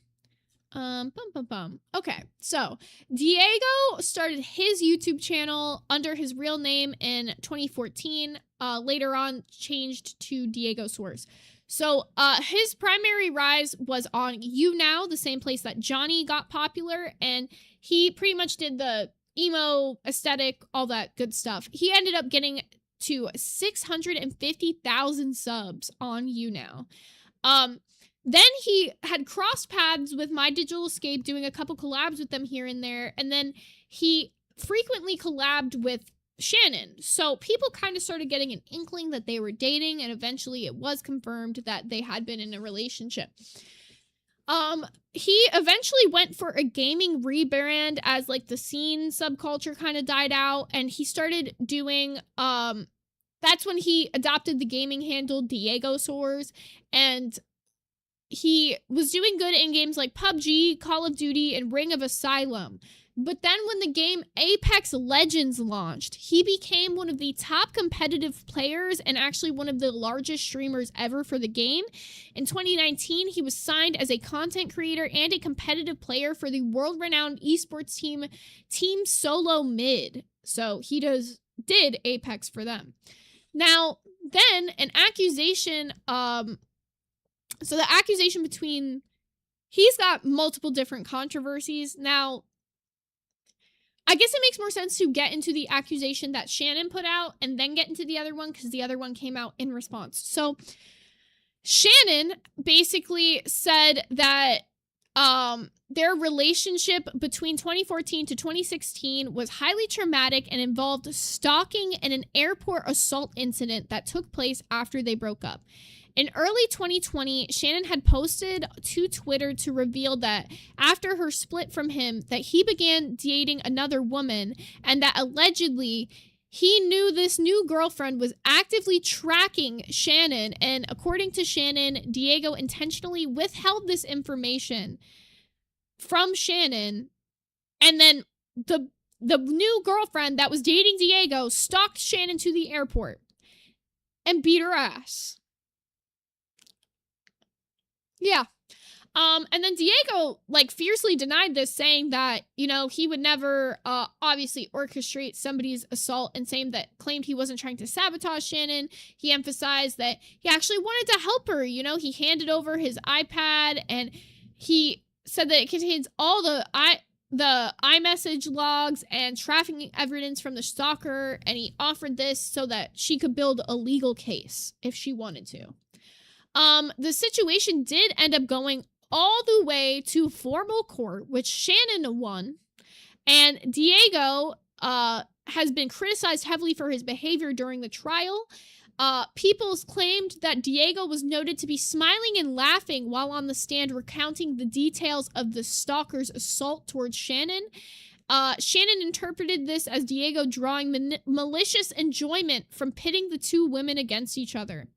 Okay, so Diego started his YouTube channel under his real name in 2014. Later on, changed to Diego Soares. So his primary rise was on YouNow, the same place that Johnny got popular, and he pretty much did the emo aesthetic, all that good stuff. He ended up getting to 650,000 subs on YouNow. Then he had crossed paths with My Digital Escape, doing a couple collabs with them here and there, and then he frequently collabed with Shannon. So people kind of started getting an inkling that they were dating, and eventually it was confirmed that they had been in a relationship. He eventually went for a gaming rebrand as like the scene subculture kind of died out, and he started doing that's when he adopted the gaming handle Diego Soares, and he was doing good in games like PUBG, Call of Duty, and Ring of Asylum. But then when the game Apex Legends launched, he became one of the top competitive players and actually one of the largest streamers ever for the game. In 2019, he was signed as a content creator and a competitive player for the world-renowned esports team, Team Solo Mid. So he did Apex for them. Now, then an accusation, so the accusation between, he's got multiple different controversies. Now, I guess it makes more sense to get into the accusation that Shannon put out and then get into the other one, because the other one came out in response. So Shannon basically said that their relationship between 2014 to 2016 was highly traumatic and involved stalking and an airport assault incident that took place after they broke up. In early 2020, Shannon had posted to Twitter to reveal that after her split from him, that he began dating another woman, and that allegedly he knew this new girlfriend was actively tracking Shannon, and according to Shannon, Diego intentionally withheld this information from Shannon, and then the new girlfriend that was dating Diego stalked Shannon to the airport and beat her ass. Yeah. And then Diego, like, fiercely denied this, saying that, you know, he would never, obviously orchestrate somebody's assault, and claimed he wasn't trying to sabotage Shannon. He emphasized that he actually wanted to help her. You know, he handed over his iPad, and he said that it contains all the iMessage logs and trafficking evidence from the stalker, and he offered this so that she could build a legal case if she wanted to. The situation did end up going all the way to formal court, which Shannon won, and Diego has been criticized heavily for his behavior during the trial. People's claimed that Diego was noted to be smiling and laughing while on the stand recounting the details of the stalker's assault towards Shannon. Shannon interpreted this as Diego drawing malicious enjoyment from pitting the two women against each other.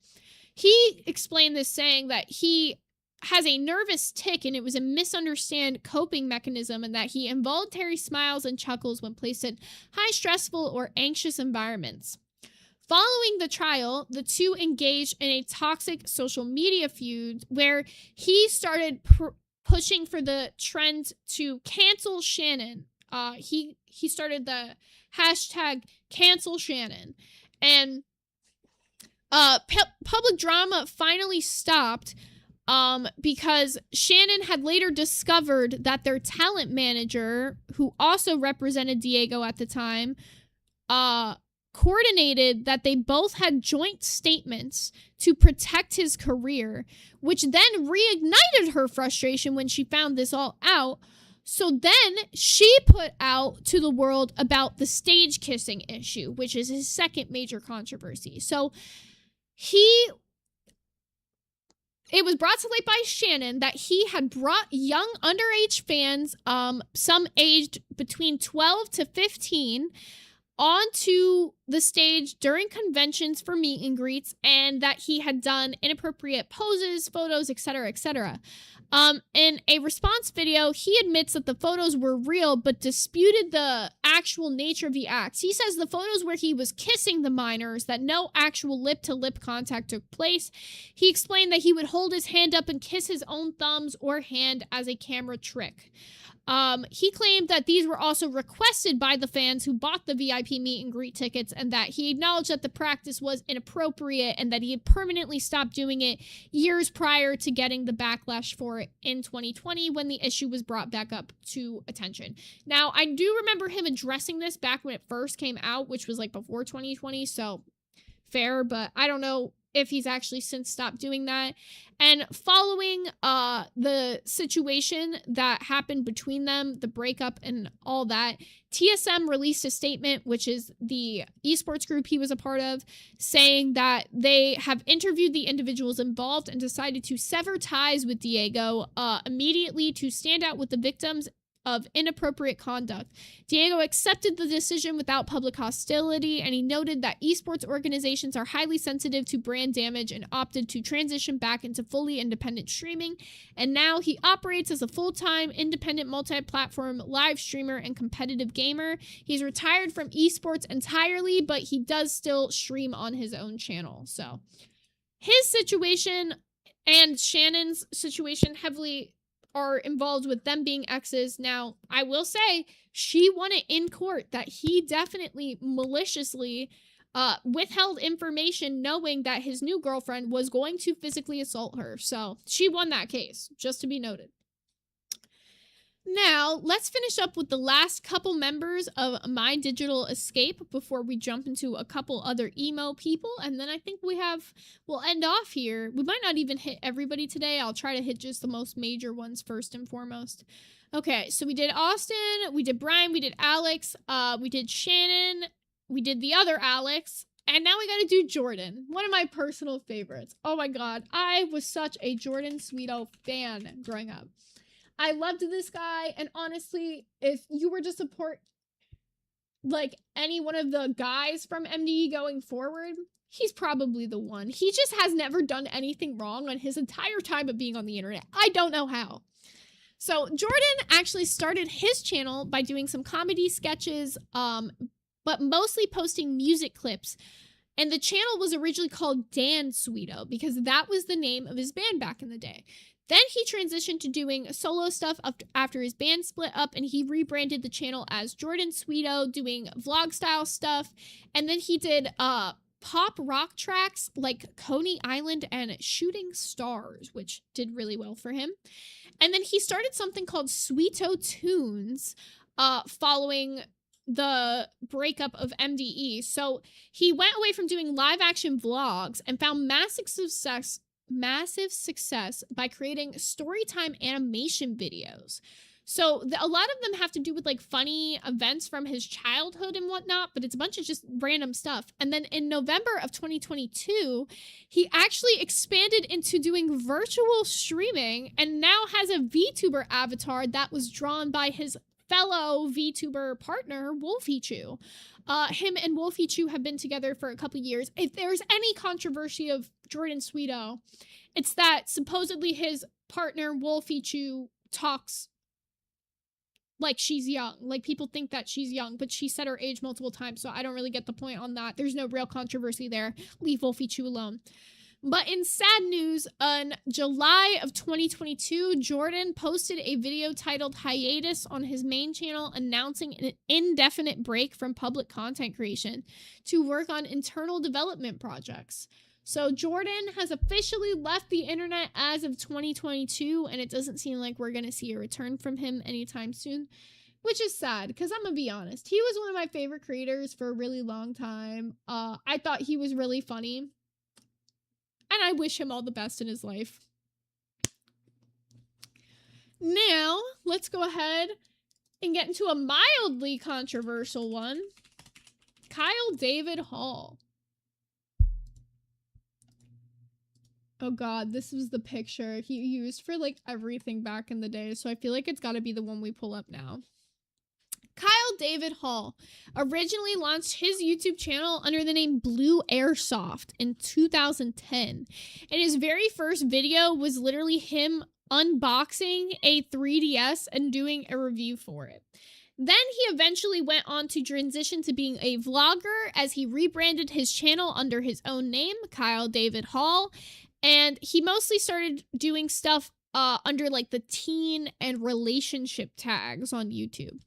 He explained this, saying that he has a nervous tic and it was a misunderstood coping mechanism, and that he involuntarily smiles and chuckles when placed in high stressful or anxious environments. Following the trial, the two engaged in a toxic social media feud where he started pushing for the trend to cancel Shannon. He started the hashtag cancel Shannon, and public drama finally stopped because Shannon had later discovered that their talent manager, who also represented Diego at the time, coordinated that they both had joint statements to protect his career, which then reignited her frustration when she found this all out. So then she put out to the world about the stage kissing issue, which is his second major controversy. So it was brought to light by Shannon that he had brought young underage fans, some aged between 12 to 15, onto the stage during conventions for meet and greets, and that he had done inappropriate poses, photos, etc., etc. In a response video, he admits that the photos were real, but disputed the actual nature of the acts. He says the photos where he was kissing the minors, that no actual lip-to-lip contact took place. He explained that he would hold his hand up and kiss his own thumbs or hand as a camera trick. He claimed that these were also requested by the fans who bought the VIP meet and greet tickets, and that he acknowledged that the practice was inappropriate and that he had permanently stopped doing it years prior to getting the backlash for it in 2020 when the issue was brought back up to attention. Now, I do remember him addressing this back when it first came out, which was like before 2020, so fair, but I don't know if he's actually since stopped doing that. And following the situation that happened between them, the breakup and all that, TSM released a statement, which is the esports group he was a part of, saying that they have interviewed the individuals involved and decided to sever ties with Diego immediately to stand out with the victims of inappropriate conduct. Diego accepted the decision without public hostility, and he noted that esports organizations are highly sensitive to brand damage and opted to transition back into fully independent streaming. And now he operates as a full-time, independent, multi-platform live streamer and competitive gamer. He's retired from esports entirely, but he does still stream on his own channel. So his situation and Shannon's situation heavily are involved with them being exes. Now, I will say, she won it in court that he definitely maliciously withheld information knowing that his new girlfriend was going to physically assault her. So, she won that case, just to be noted. Now, let's finish up with the last couple members of My Digital Escape before we jump into a couple other emo people, and then I think we'll end off here. We might not even hit everybody today. I'll try to hit just the most major ones first and foremost. Okay, so we did Austin, we did Brian, we did Alex, we did Shannon, we did the other Alex, and now we gotta do Jordan, one of my personal favorites. Oh my god, I was such a Jordan Sweeto fan growing up. I loved this guy, and honestly, if you were to support, like, any one of the guys from MDE going forward, he's probably the one. He just has never done anything wrong on his entire time of being on the internet. I don't know how. So, Jordan actually started his channel by doing some comedy sketches, but mostly posting music clips. And the channel was originally called Dan Sweeto, because that was the name of his band back in the day. Then he transitioned to doing solo stuff after his band split up, and he rebranded the channel as Jordan Sweeto, doing vlog style stuff. And then he did pop rock tracks like Coney Island and Shooting Stars, which did really well for him. And then he started something called Sweeto Tunes following the breakup of MDE. So he went away from doing live action vlogs and found massive success by creating storytime animation videos. So a lot of them have to do with like funny events from his childhood and whatnot, but it's a bunch of just random stuff. And then in November of 2022, he actually expanded into doing virtual streaming and now has a VTuber avatar that was drawn by his fellow VTuber partner, Wolfie Chew. Him and Wolfie Chew have been together for a couple years. If there's any controversy of Jordan Sweeto, it's that supposedly his partner, Wolfie Chew, talks like she's young. Like, people think that she's young, but she said her age multiple times, so I don't really get the point on that. There's no real controversy there. Leave Wolfie Chew alone. But in sad news, in July of 2022, Jordan posted a video titled Hiatus on his main channel announcing an indefinite break from public content creation to work on internal development projects. So Jordan has officially left the internet as of 2022, and it doesn't seem like we're going to see a return from him anytime soon, which is sad, because I'm going to be honest. He was one of my favorite creators for a really long time. I thought he was really funny. And I wish him all the best in his life. Now, let's go ahead and get into a mildly controversial one. Kyle David Hall. Oh god, this was the picture he used for like everything back in the day, so I feel like it's gotta be the one we pull up now. Kyle David Hall originally launched his YouTube channel under the name Blue Airsoft in 2010. And his very first video was literally him unboxing a 3DS and doing a review for it. Then he eventually went on to transition to being a vlogger as he rebranded his channel under his own name, Kyle David Hall. And he mostly started doing stuff under like the teen and relationship tags on YouTube.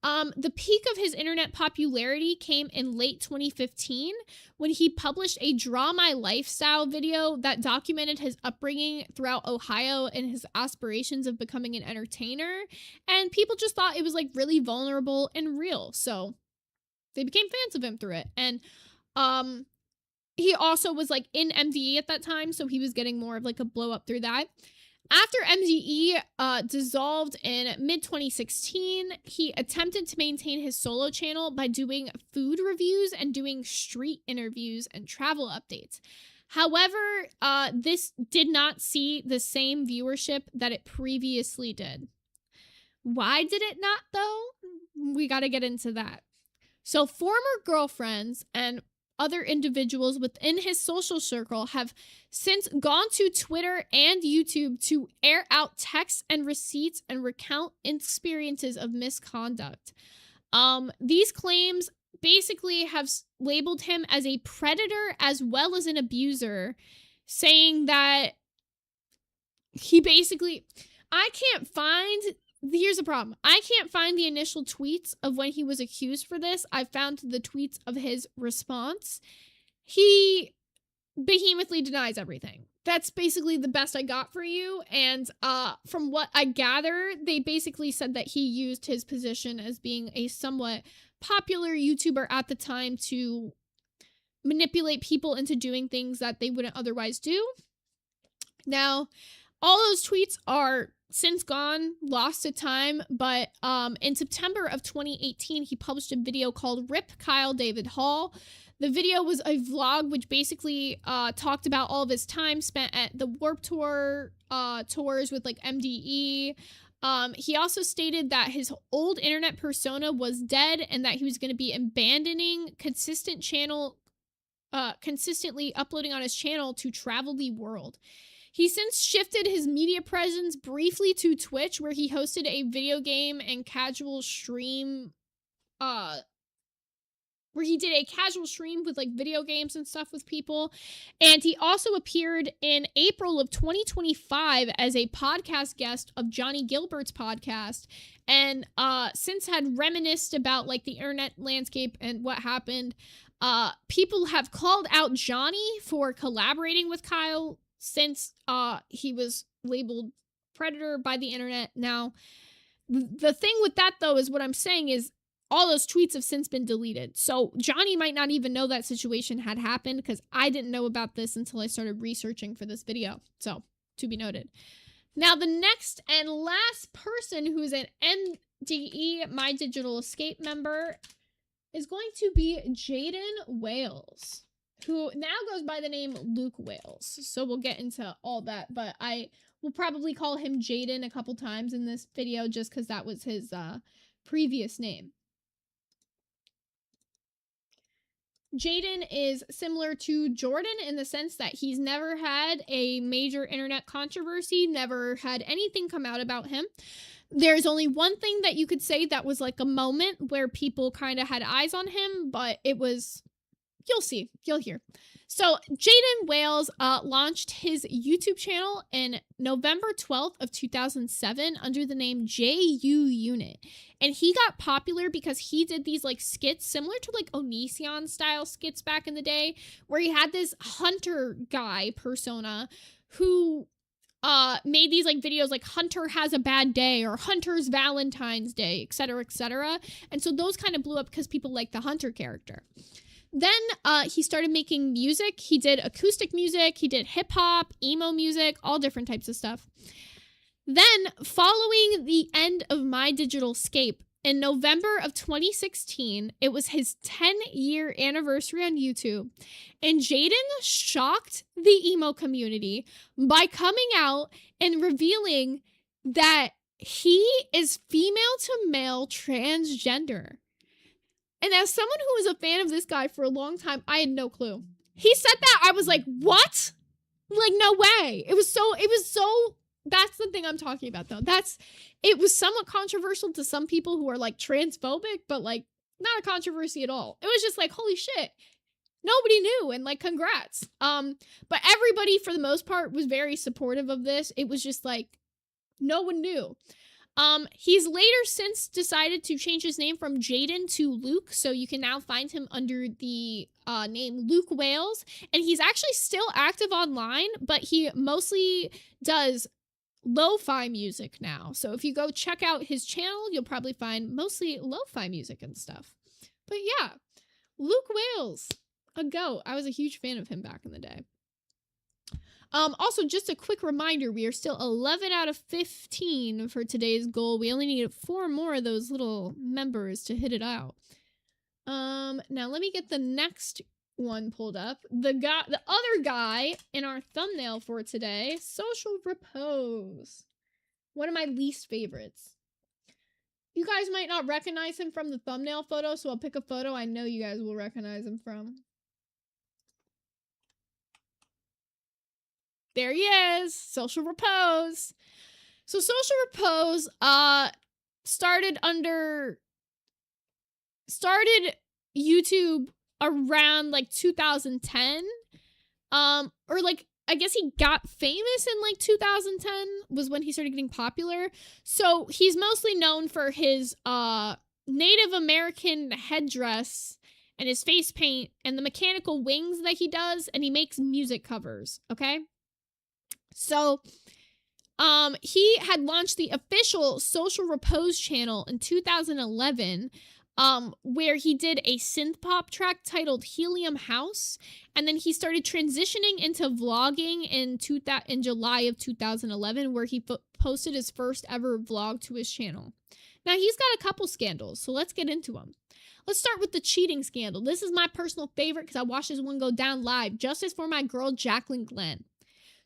The peak of his internet popularity came in late 2015 when he published a Draw My Lifestyle video that documented his upbringing throughout Ohio and his aspirations of becoming an entertainer. And people just thought it was like really vulnerable and real. So they became fans of him through it. And he also was like in MDE at that time, so he was getting more of like a blow up through that. After MDE dissolved in mid-2016, he attempted to maintain his solo channel by doing food reviews and doing street interviews and travel updates. However, this did not see the same viewership that it previously did. Why did it not, though? We got to get into that. So former girlfriends and other individuals within his social circle have since gone to Twitter and YouTube to air out texts and receipts and recount experiences of misconduct. These claims basically have labeled him as a predator as well as an abuser, saying that he basically... Here's the problem. I can't find the initial tweets of when he was accused for this. I found the tweets of his response. He vehemently denies everything. That's basically the best I got for you. And from what I gather, they basically said that he used his position as being a somewhat popular YouTuber at the time to manipulate people into doing things that they wouldn't otherwise do. Now, all those tweets are since gone, lost to time, but in September of 2018, he published a video called Rip Kyle David Hall. The video was a vlog which basically talked about all of his time spent at the Warped Tour tours with like MDE. He also stated that his old internet persona was dead and that he was going to be abandoning consistently uploading on his channel to travel the world. He since shifted his media presence briefly to Twitch, where he hosted a video game and casual stream, where he did a casual stream with like video games and stuff with people. And he also appeared in April of 2025 as a podcast guest of Johnny Gilbert's podcast, and since had reminisced about like the internet landscape and what happened. People have called out Johnny for collaborating with Kyle since he was labeled predator by the internet. Now, the thing with that, though, is what I'm saying is all those tweets have since been deleted. So Johnny might not even know that situation had happened, because I didn't know about this until I started researching for this video. So, to be noted. Now, the next and last person who is an MDE My Digital Escape member is going to be Jaden Wales, who now goes by the name Luke Wales. So we'll get into all that, but I will probably call him Jaden a couple times in this video just because that was his previous name. Jaden is similar to Jordan in the sense that he's never had a major internet controversy, never had anything come out about him. There's only one thing that you could say that was like a moment where people kind of had eyes on him, but it was... You'll see. You'll hear. So Jaden Wales launched his YouTube channel in November 12th of 2007 under the name JU Unit. And he got popular because he did these like skits similar to like Onision style skits back in the day, where he had this hunter guy persona who made these like videos like Hunter has a bad day or Hunter's Valentine's Day, etc., etc. And so those kind of blew up because people liked the Hunter character. Then he started making music. He did acoustic music, he did hip-hop, emo music, all different types of stuff. Then, following the end of My Digital Escape, in November of 2016, it was his 10-year anniversary on YouTube, and Jaden shocked the emo community by coming out and revealing that he is female to male transgender. And as someone who was a fan of this guy for a long time, I had no clue. He said that, I was like, what? Like, no way. It was so, that's the thing I'm talking about, though. It was somewhat controversial to some people who are, like, transphobic, but, like, not a controversy at all. It was just like, holy shit. Nobody knew, and, like, congrats. But everybody, for the most part, was very supportive of this. It was just, like, no one knew. He's later since decided to change his name from Jaden to Luke, so you can now find him under the name Luke Wales, and he's actually still active online, but he mostly does lo-fi music now. So if you go check out his channel, you'll probably find mostly lo-fi music and stuff. But yeah, Luke Wales. a goat. I was a huge fan of him back in the day. Also, just a quick reminder, we are still 11 out of 15 for today's goal. We only need 4 more of those little members to hit it out. Now let me get the next one pulled up. The other guy in our thumbnail for today, Social Repose. One of my least favorites. You guys might not recognize him from the thumbnail photo, so I'll pick a photo I know you guys will recognize him from. There he is, Social Repose. So Social Repose started YouTube around like 2010. Or like I guess he got famous in like 2010 was when he started getting popular. So he's mostly known for his Native American headdress and his face paint and the mechanical wings that he does, and he makes music covers, okay? So he had launched the official Social Repose channel in 2011, where he did a synth pop track titled Helium House, and then he started transitioning into vlogging in July of 2011, where he posted his first ever vlog to his channel. Now, he's got a couple scandals, so let's get into them. Let's start with the cheating scandal. This is my personal favorite because I watched this one go down live. Justice for my girl, Jaclyn Glenn.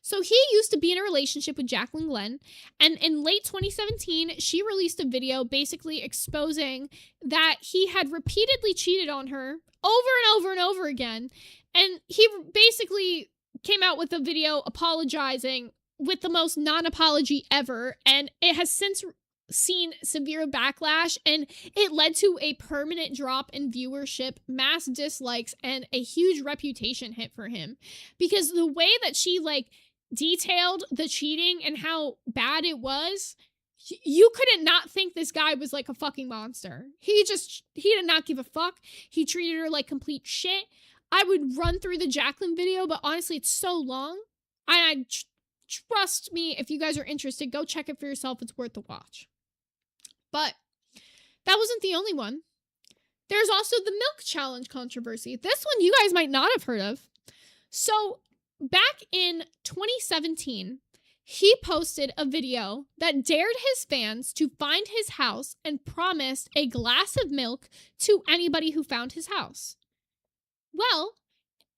So he used to be in a relationship with Jaclyn Glenn, and in late 2017, she released a video basically exposing that he had repeatedly cheated on her over and over and over again, and he basically came out with a video apologizing with the most non-apology ever, and it has since seen severe backlash, and it led to a permanent drop in viewership, mass dislikes, and a huge reputation hit for him, because the way that she like detailed the cheating and how bad it was, you couldn't not think this guy was like a fucking monster. He did not give a fuck. He treated her like complete shit. I would run through the Jaclyn video, but honestly, it's so long. Trust me, if you guys are interested, go check it for yourself. It's worth the watch. But that wasn't the only one. There's also the milk challenge controversy. This one you guys might not have heard of. So back in 2017, he posted a video that dared his fans to find his house and promised a glass of milk to anybody who found his house. Well,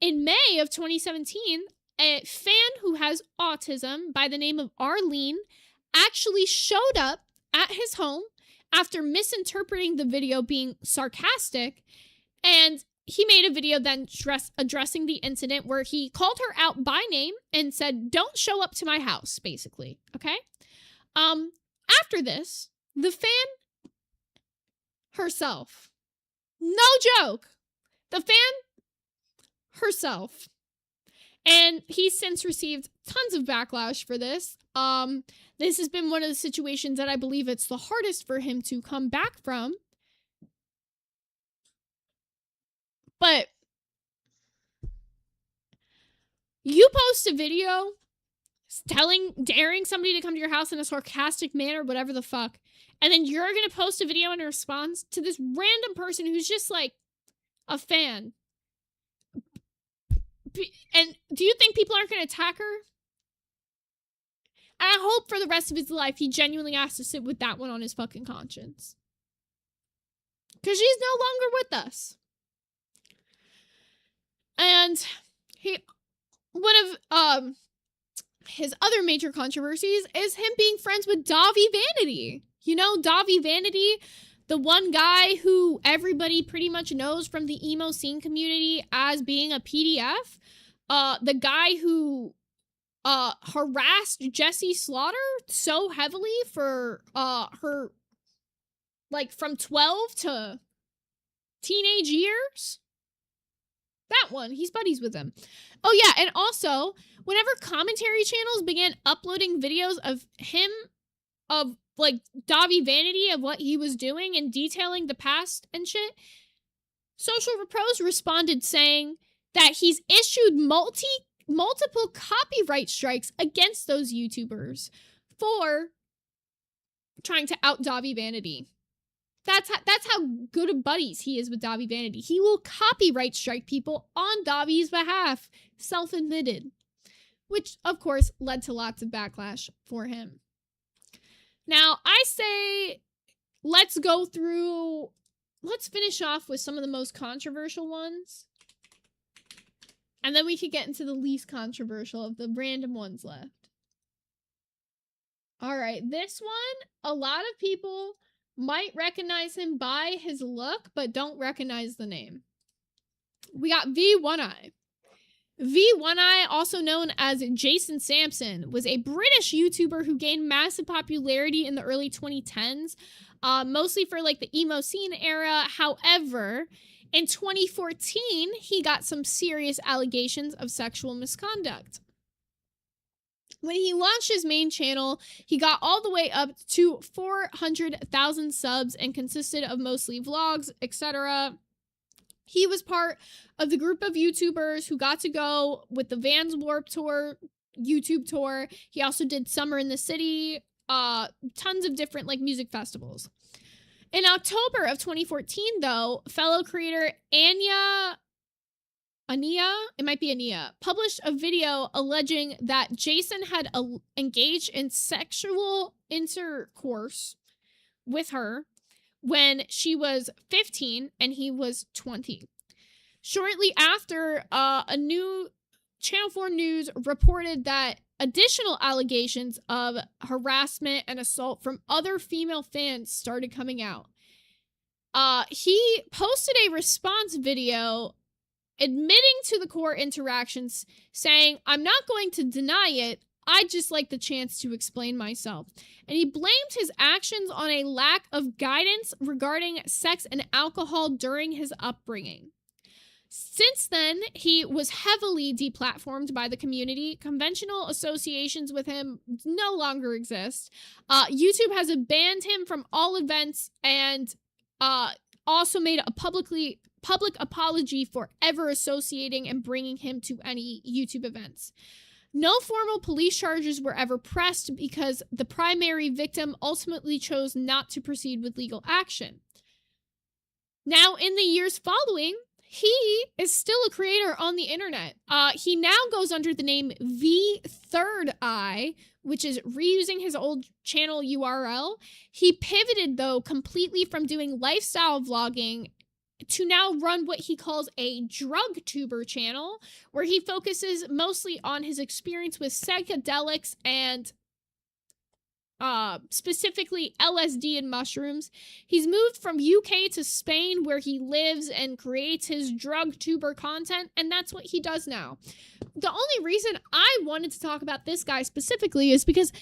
in May of 2017, a fan who has autism by the name of Arlene actually showed up at his home after misinterpreting the video being sarcastic, and he made a video then addressing the incident where he called her out by name and said, "Don't show up to my house," basically, okay? After this, the fan herself, no joke, the fan herself, and he's since received tons of backlash for this. This has been one of the situations that I believe it's the hardest for him to come back from. But you post a video daring somebody to come to your house in a sarcastic manner, whatever the fuck, and then you're gonna post a video in response to this random person who's just like a fan. And do you think people aren't gonna attack her? And I hope for the rest of his life he genuinely has to sit with that one on his fucking conscience. Because she's no longer with us. And one of his other major controversies is him being friends with Davi Vanity. You know, Davi Vanity, the one guy who everybody pretty much knows from the emo scene community as being a PDF. The guy who harassed Jessie Slaughter so heavily for her, like, from 12 to teenage years. That one, he's buddies with him. Oh yeah, and also, whenever commentary channels began uploading videos of him, of like Davi Vanity, of what he was doing and detailing the past and shit, Social Repose responded saying that he's issued multiple copyright strikes against those YouTubers for trying to out Davi Vanity. That's how good of buddies he is with Davi Vanity. He will copyright strike people on Davi's behalf, self-admitted, which of course led to lots of backlash for him. Now, I say let's finish off with some of the most controversial ones. And then we could get into the least controversial of the random ones left. All right, this one, a lot of people might recognize him by his look, but don't recognize the name. We got V1I. V1I, also known as Jason Sampson, was a British YouTuber who gained massive popularity in the early 2010s, mostly for like the emo scene era. However, in 2014, he got some serious allegations of sexual misconduct. When he launched his main channel, he got all the way up to 400,000 subs and consisted of mostly vlogs, etc. He was part of the group of YouTubers who got to go with the Vans Warped Tour YouTube tour. He also did Summer in the City, tons of different like music festivals. In October of 2014, though, fellow creator Ania, it might be Ania, published a video alleging that Jason had engaged in sexual intercourse with her when she was 15 and he was 20. Shortly after, a new Channel 4 News reported that additional allegations of harassment and assault from other female fans started coming out. He posted a response video admitting to the court interactions, saying, "I'm not going to deny it. I'd just like the chance to explain myself." And he blamed his actions on a lack of guidance regarding sex and alcohol during his upbringing. Since then, he was heavily deplatformed by the community. Conventional associations with him no longer exist. YouTube has banned him from all events and also made a public apology for ever associating and bringing him to any YouTube events. No formal police charges were ever pressed because the primary victim ultimately chose not to proceed with legal action. Now, in the years following, he is still a creator on the internet. He now goes under the name V3I, which is reusing his old channel URL. He pivoted, though, completely from doing lifestyle vlogging to now run what he calls a drug tuber channel, where he focuses mostly on his experience with psychedelics and specifically LSD and mushrooms. He's moved from UK to Spain, where he lives and creates his drug tuber content, and that's what he does now. The only reason I wanted to talk about this guy specifically is because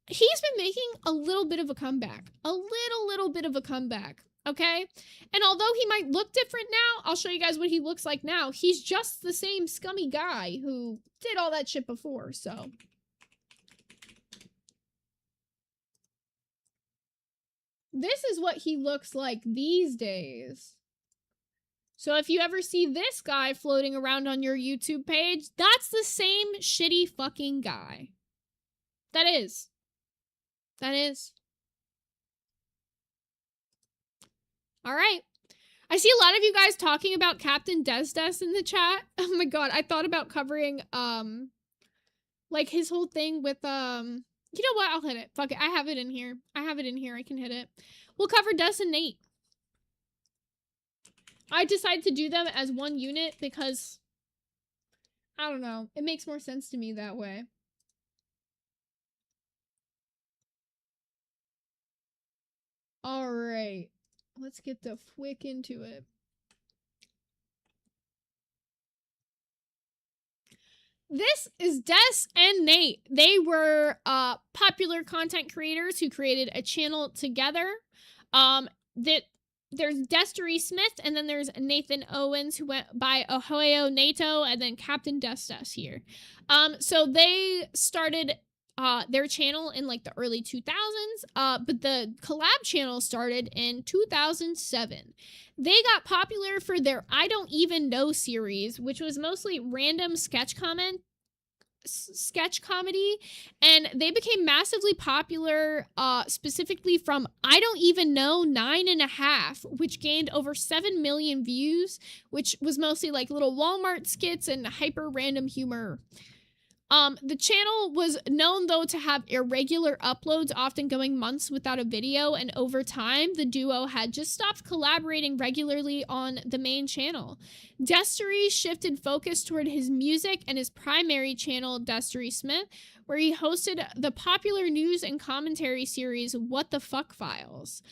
he's been making a little bit of a comeback. A little bit of a comeback, okay? And although he might look different now, I'll show you guys what he looks like now. He's just the same scummy guy who did all that shit before, so... This is what he looks like these days. So if you ever see this guy floating around on your YouTube page, that's the same shitty fucking guy. That is. Alright. I see a lot of you guys talking about Captain Desdes in the chat. Oh my god, I thought about covering, like his whole thing with, you know what? I'll hit it. Fuck it. I have it in here. I can hit it. We'll cover Des and Nate. I decided to do them as one unit because, I don't know. It makes more sense to me that way. Alright. Let's get the flick into it. This is Des and Nate. They were popular content creators who created a channel together. There's Destery Smith, and then there's Nathan Owens, who went by Ahoyo Nato, and then Captain Desdes here. So they started their channel in like the early 2000s, but the collab channel started in 2007. They got popular for their I Don't Even Know series, which was mostly random sketch sketch comedy, and they became massively popular, specifically from I Don't Even Know 9.5, which gained over 7 million views, which was mostly like little Walmart skits and hyper random humor. The channel was known, though, to have irregular uploads, often going months without a video, and over time, the duo had just stopped collaborating regularly on the main channel. Destery shifted focus toward his music and his primary channel, Destery Smith, where he hosted the popular news and commentary series What the Fuck Files.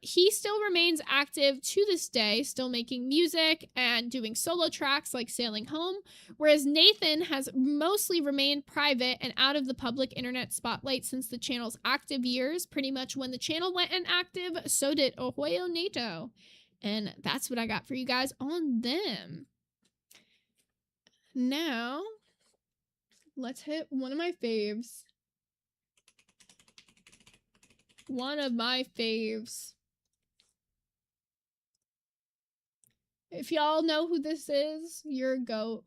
He still remains active to this day, still making music and doing solo tracks like Sailing Home, whereas Nathan has mostly remained private and out of the public internet spotlight since the channel's active years. Pretty much when the channel went inactive, so did Ohoyo Nato. And that's what I got for you guys on them. Now, let's hit one of my faves. One of my faves. If y'all know who this is, you're a goat.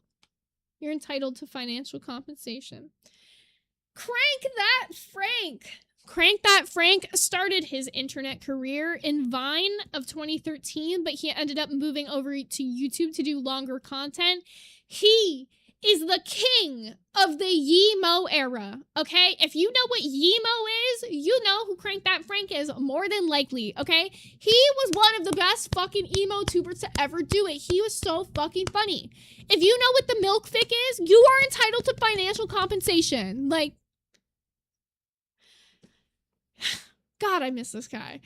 You're entitled to financial compensation. Crank That Frank. Crank That Frank started his internet career in Vine of 2013, but he ended up moving over to YouTube to do longer content. He is the king of the Yemo era, okay? If you know what Yemo is, you know who Crank That Frank is more than likely, okay? He was one of the best fucking emo tubers to ever do it. He was so fucking funny. If you know what the milk fic is, you are entitled to financial compensation. Like, God, I miss this guy.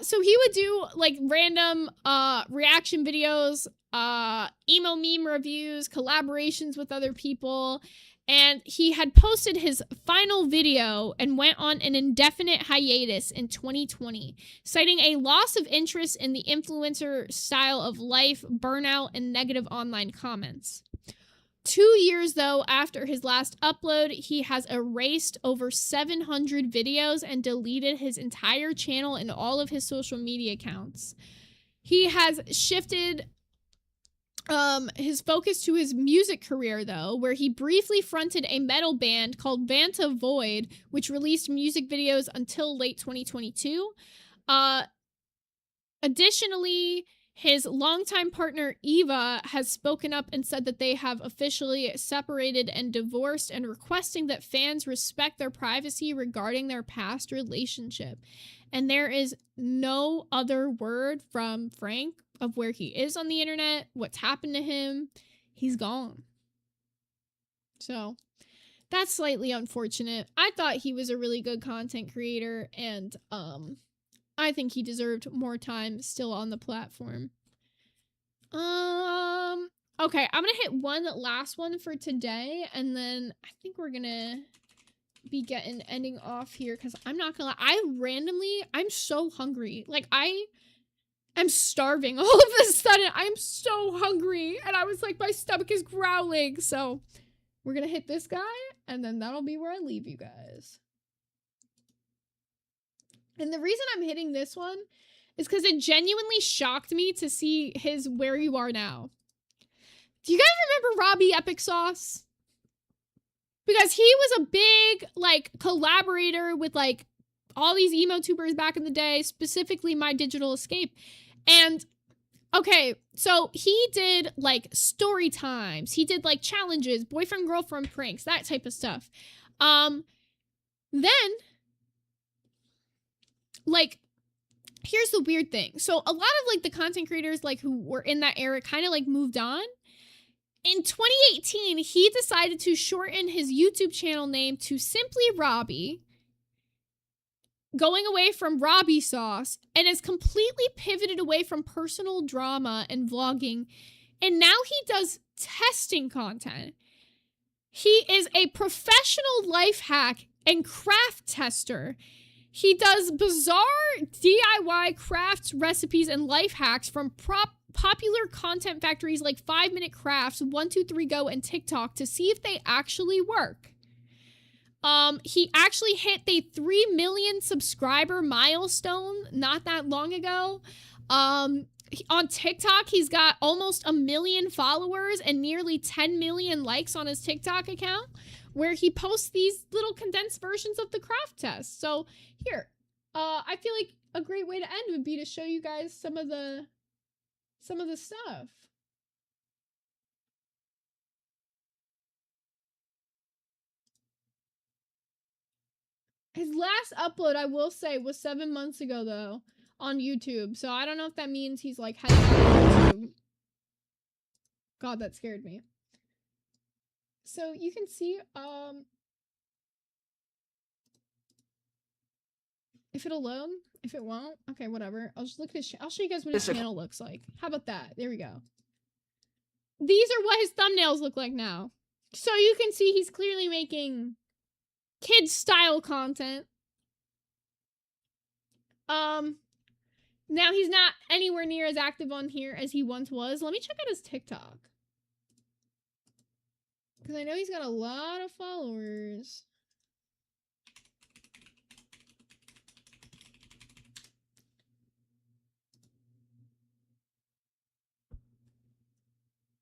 So he would do like random reaction videos, emo meme reviews, collaborations with other people, and he had posted his final video and went on an indefinite hiatus in 2020, citing a loss of interest in the influencer style of life, burnout, and negative online comments. 2 years, though, after his last upload, he has erased over 700 videos and deleted his entire channel and all of his social media accounts. He has shifted his focus to his music career, though, where he briefly fronted a metal band called Vanta Void, which released music videos until late 2022. Additionally, his longtime partner, Eva, has spoken up and said that they have officially separated and divorced, and requesting that fans respect their privacy regarding their past relationship. And there is no other word from Frank of where he is on the internet, what's happened to him. He's gone. So that's slightly unfortunate. I thought he was a really good content creator, and I think he deserved more time still on the platform. Okay, I'm gonna hit one last one for today, and then I think we're gonna be ending off here, because I'm not gonna lie, I'm so hungry. Like, I'm starving all of a sudden. I'm so hungry, and I was like, my stomach is growling. So we're gonna hit this guy, and then that'll be where I leave you guys. And the reason I'm hitting this one is because it genuinely shocked me to see his Where You Are Now. Do you guys remember Robbie Epic Sauce? Because he was a big, like, collaborator with, like, all these emo tubers back in the day, specifically My Digital Escape. And, okay, so he did, like, story times. He did, like, challenges, boyfriend-girlfriend pranks, that type of stuff. Then, like, here's the weird thing. So a lot of, like, the content creators, like, who were in that era kind of, like, moved on. In 2018, he decided to shorten his YouTube channel name to simply Robbie, going away from Robbie Sauce, and has completely pivoted away from personal drama and vlogging. And now he does testing content. He is a professional life hack and craft tester. He does bizarre DIY crafts, recipes, and life hacks from popular content factories like 5 Minute Crafts, 123Go, and TikTok to see if they actually work. He actually hit the 3 million subscriber milestone not that long ago. on TikTok, he's got almost 1 million followers and nearly 10 million likes on his TikTok account, where he posts these little condensed versions of the craft test. So here, I feel like a great way to end would be to show you guys some of the stuff. His last upload, I will say, was 7 months ago, though, on YouTube. So I don't know if that means he's, like, heading out of YouTube. God, that scared me. So you can see, if it'll load, if it won't, okay, whatever. I'll just look at his I'll show you guys what his channel looks like. How about that? There we go. These are what his thumbnails look like now. So you can see he's clearly making kids style content. Now he's not anywhere near as active on here as he once was. Let me check out his TikTok, because I know he's got a lot of followers.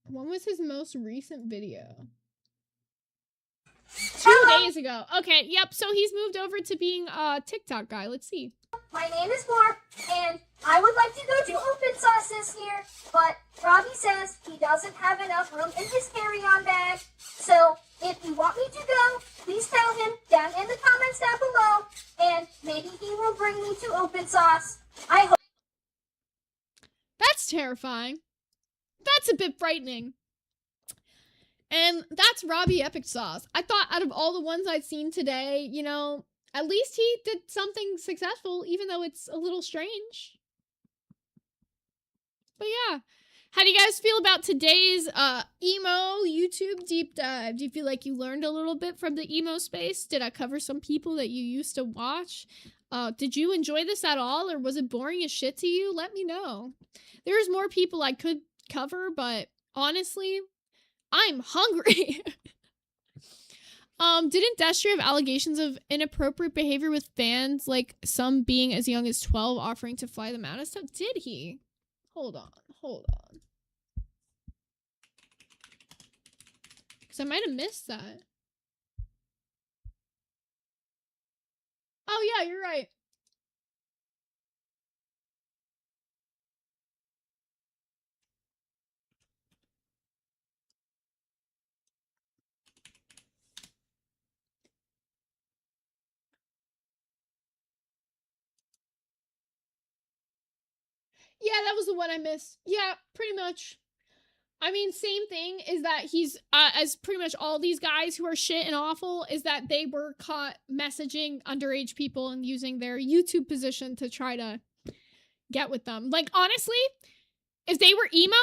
When was his most recent video? 2 days ago. Okay, yep, so he's moved over to being a TikTok guy. Let's see. My name is Mark, and I would like to go to Open Sauce this year, but Robbie says he doesn't have enough room in his carry-on bag. So, if you want me to go, please tell him down in the comments down below, and maybe he will bring me to Open Sauce. I hope. That's terrifying. That's a bit frightening. And that's Robbie Epic Sauce. I thought out of all the ones I'd seen today, you know, at least he did something successful, even though it's a little strange. But yeah. How do you guys feel about today's emo YouTube deep dive? Do you feel like you learned a little bit from the emo space? Did I cover some people that you used to watch? Did you enjoy this at all, or was it boring as shit to you? Let me know. There's more people I could cover, but honestly, I'm hungry. Didn't Destry have allegations of inappropriate behavior with fans, like some being as young as 12 offering to fly them out and stuff? Did he? Hold on. Because I might have missed that. Oh yeah, you're right. Yeah, that was the one I missed. Yeah, pretty much. I mean, same thing is that he's, as pretty much all these guys who are shit and awful, is that they were caught messaging underage people and using their YouTube position to try to get with them. Like, honestly, if they were emo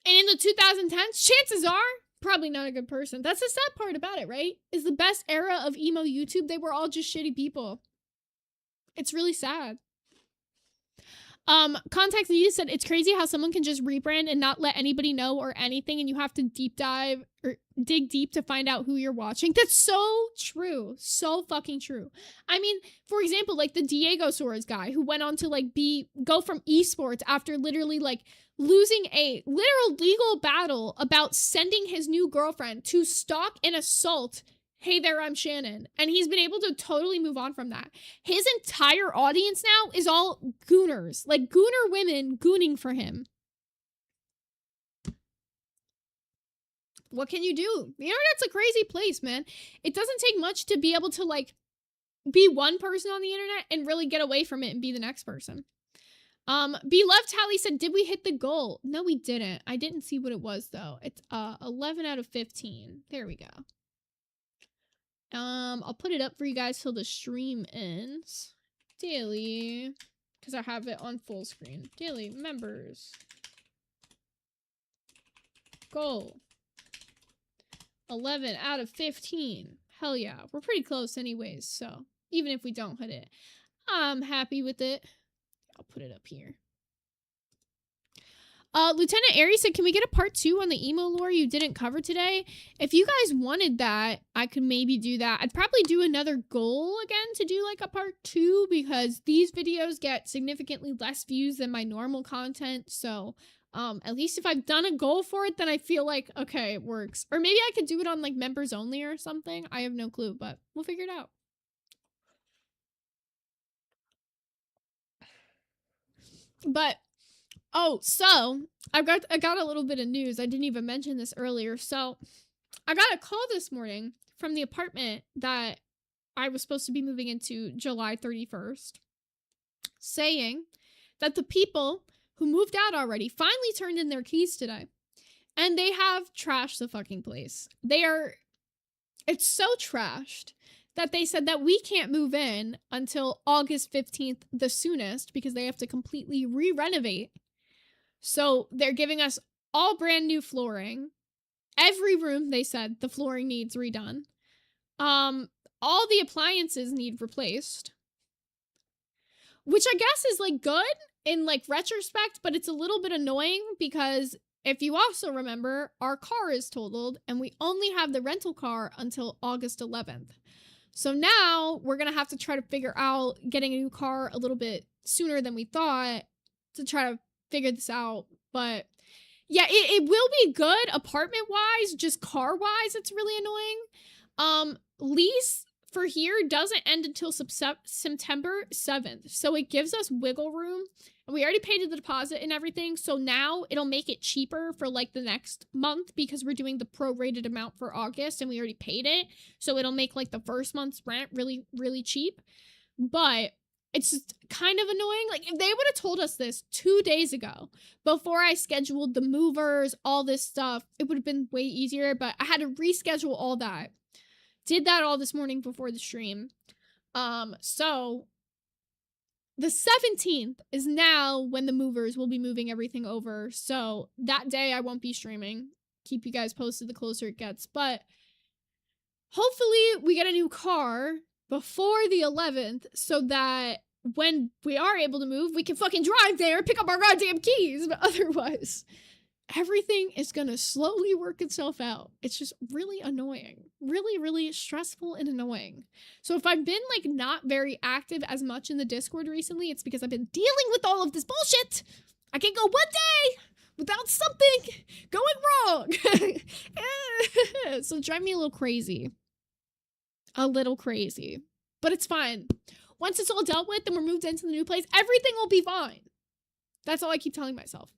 and in the 2010s, chances are probably not a good person. That's the sad part about it, right? Is the best era of emo YouTube, they were all just shitty people. It's really sad. Contact Anita said, it's crazy how someone can just rebrand and not let anybody know or anything, and you have to deep dive or dig deep to find out who you're watching. That's so true. So fucking true. I mean, for example, like the Diego Swords guy who went on to like go from esports after literally like losing a literal legal battle about sending his new girlfriend to stalk and assault Hey There, I'm Shannon. And he's been able to totally move on from that. His entire audience now is all gooners. Like, gooner women gooning for him. What can you do? The internet's a crazy place, man. It doesn't take much to be able to, like, be one person on the internet and really get away from it and be the next person. Beloved Tally said, did we hit the goal? No, we didn't. I didn't see what it was, though. It's 11 out of 15. There we go. I'll put it up for you guys till the stream ends. Daily, because I have it on full screen. Daily members. Goal. 11 out of 15. Hell yeah. We're pretty close anyways, so even if we don't hit it, I'm happy with it. I'll put it up here. Lieutenant Aries said, can we get a part 2 on the emo lore you didn't cover today? If you guys wanted that, I could maybe do that. I'd probably do another goal again to do like a part 2 because these videos get significantly less views than my normal content. So, at least if I've done a goal for it, then I feel like, okay, it works. Or maybe I could do it on like members only or something. I have no clue, but we'll figure it out. But oh, so I got a little bit of news. I didn't even mention this earlier. So I got a call this morning from the apartment that I was supposed to be moving into July 31st, saying that the people who moved out already finally turned in their keys today. And they have trashed the fucking place. It's so trashed that they said that we can't move in until August 15th, the soonest, because they have to completely re-renovate. So they're giving us all brand new flooring. Every room, they said, the flooring needs redone. All the appliances need replaced. Which I guess is like good in like retrospect, but it's a little bit annoying because if you also remember, our car is totaled and we only have the rental car until August 11th. So now we're going to have to try to figure out getting a new car a little bit sooner than we thought to try to figure this out. But yeah, it will be good apartment wise, just car wise it's really annoying. Lease for here doesn't end until September 7th, so it gives us wiggle room, and we already paid the deposit and everything, so now it'll make it cheaper for like the next month because we're doing the prorated amount for August and we already paid it, so it'll make like the first month's rent really, really cheap. But it's just kind of annoying. Like, if they would have told us this 2 days ago, before I scheduled the movers, all this stuff, it would have been way easier, but I had to reschedule all that. Did that all this morning before the stream. So the 17th is now when the movers will be moving everything over. So that day I won't be streaming. Keep you guys posted the closer it gets. But hopefully we get a new car before the 11th so that when we are able to move, we can fucking drive there, pick up our goddamn keys. But otherwise, everything is gonna slowly work itself out. It's just really annoying. Really, really stressful and annoying. So if I've been like not very active as much in the Discord recently, it's because I've been dealing with all of this bullshit. I can go one day without something going wrong. So it drives me a little crazy. A little crazy. But it's fine. Once it's all dealt with and we're moved into the new place, everything will be fine. That's all I keep telling myself.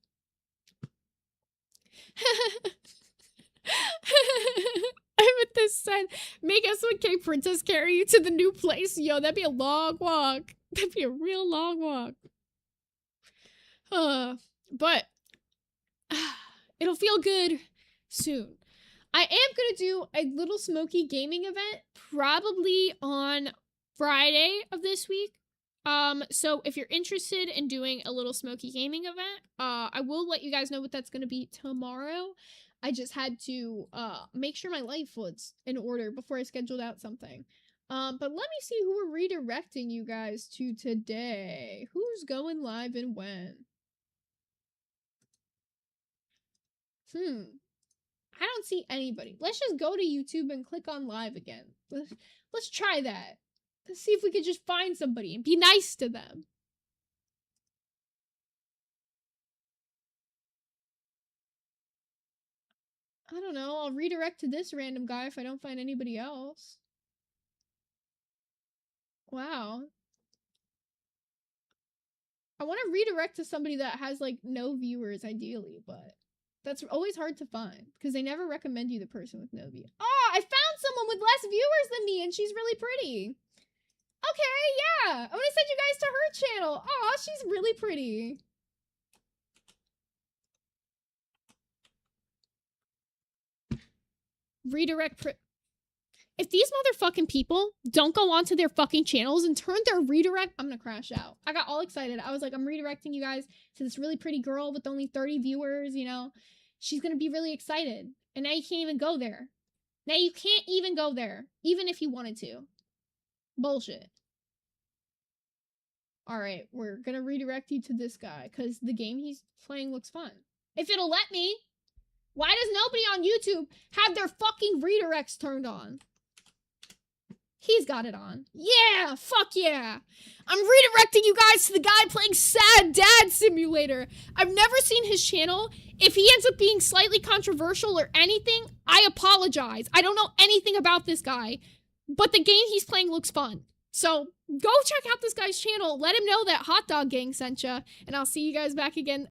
Amethyst said, make S1K Princess carry you to the new place. Yo, that'd be a long walk. That'd be a real long walk. But it'll feel good soon. I am gonna do a little smoky gaming event probably on Friday of this week. So if you're interested in doing a little smoky gaming event, I will let you guys know what that's going to be tomorrow. I just had to, make sure my life was in order before I scheduled out something. But let me see who we're redirecting you guys to today. Who's going live and when? I don't see anybody. Let's just go to YouTube and click on live again. Let's try that. Let's see if we could just find somebody and be nice to them. I don't know. I'll redirect to this random guy if I don't find anybody else. Wow. I want to redirect to somebody that has, like, no viewers, ideally, but that's always hard to find because they never recommend you the person with no views. Oh, I found someone with less viewers than me and she's really pretty. Okay, yeah. I'm gonna send you guys to her channel. Aw, she's really pretty. Redirect. If these motherfucking people don't go onto their fucking channels and turn their redirect, I'm gonna crash out. I got all excited. I was like, I'm redirecting you guys to this really pretty girl with only 30 viewers, you know. She's gonna be really excited. And now you can't even go there. Now you can't even go there, even if you wanted to. Bullshit. Alright, we're gonna redirect you to this guy, because the game he's playing looks fun. If it'll let me. Why does nobody on YouTube have their fucking redirects turned on? He's got it on. Yeah, fuck yeah. I'm redirecting you guys to the guy playing Sad Dad Simulator. I've never seen his channel. If he ends up being slightly controversial or anything, I apologize. I don't know anything about this guy, but the game he's playing looks fun. So go check out this guy's channel. Let him know that Hot Dog Gang sent ya, and I'll see you guys back again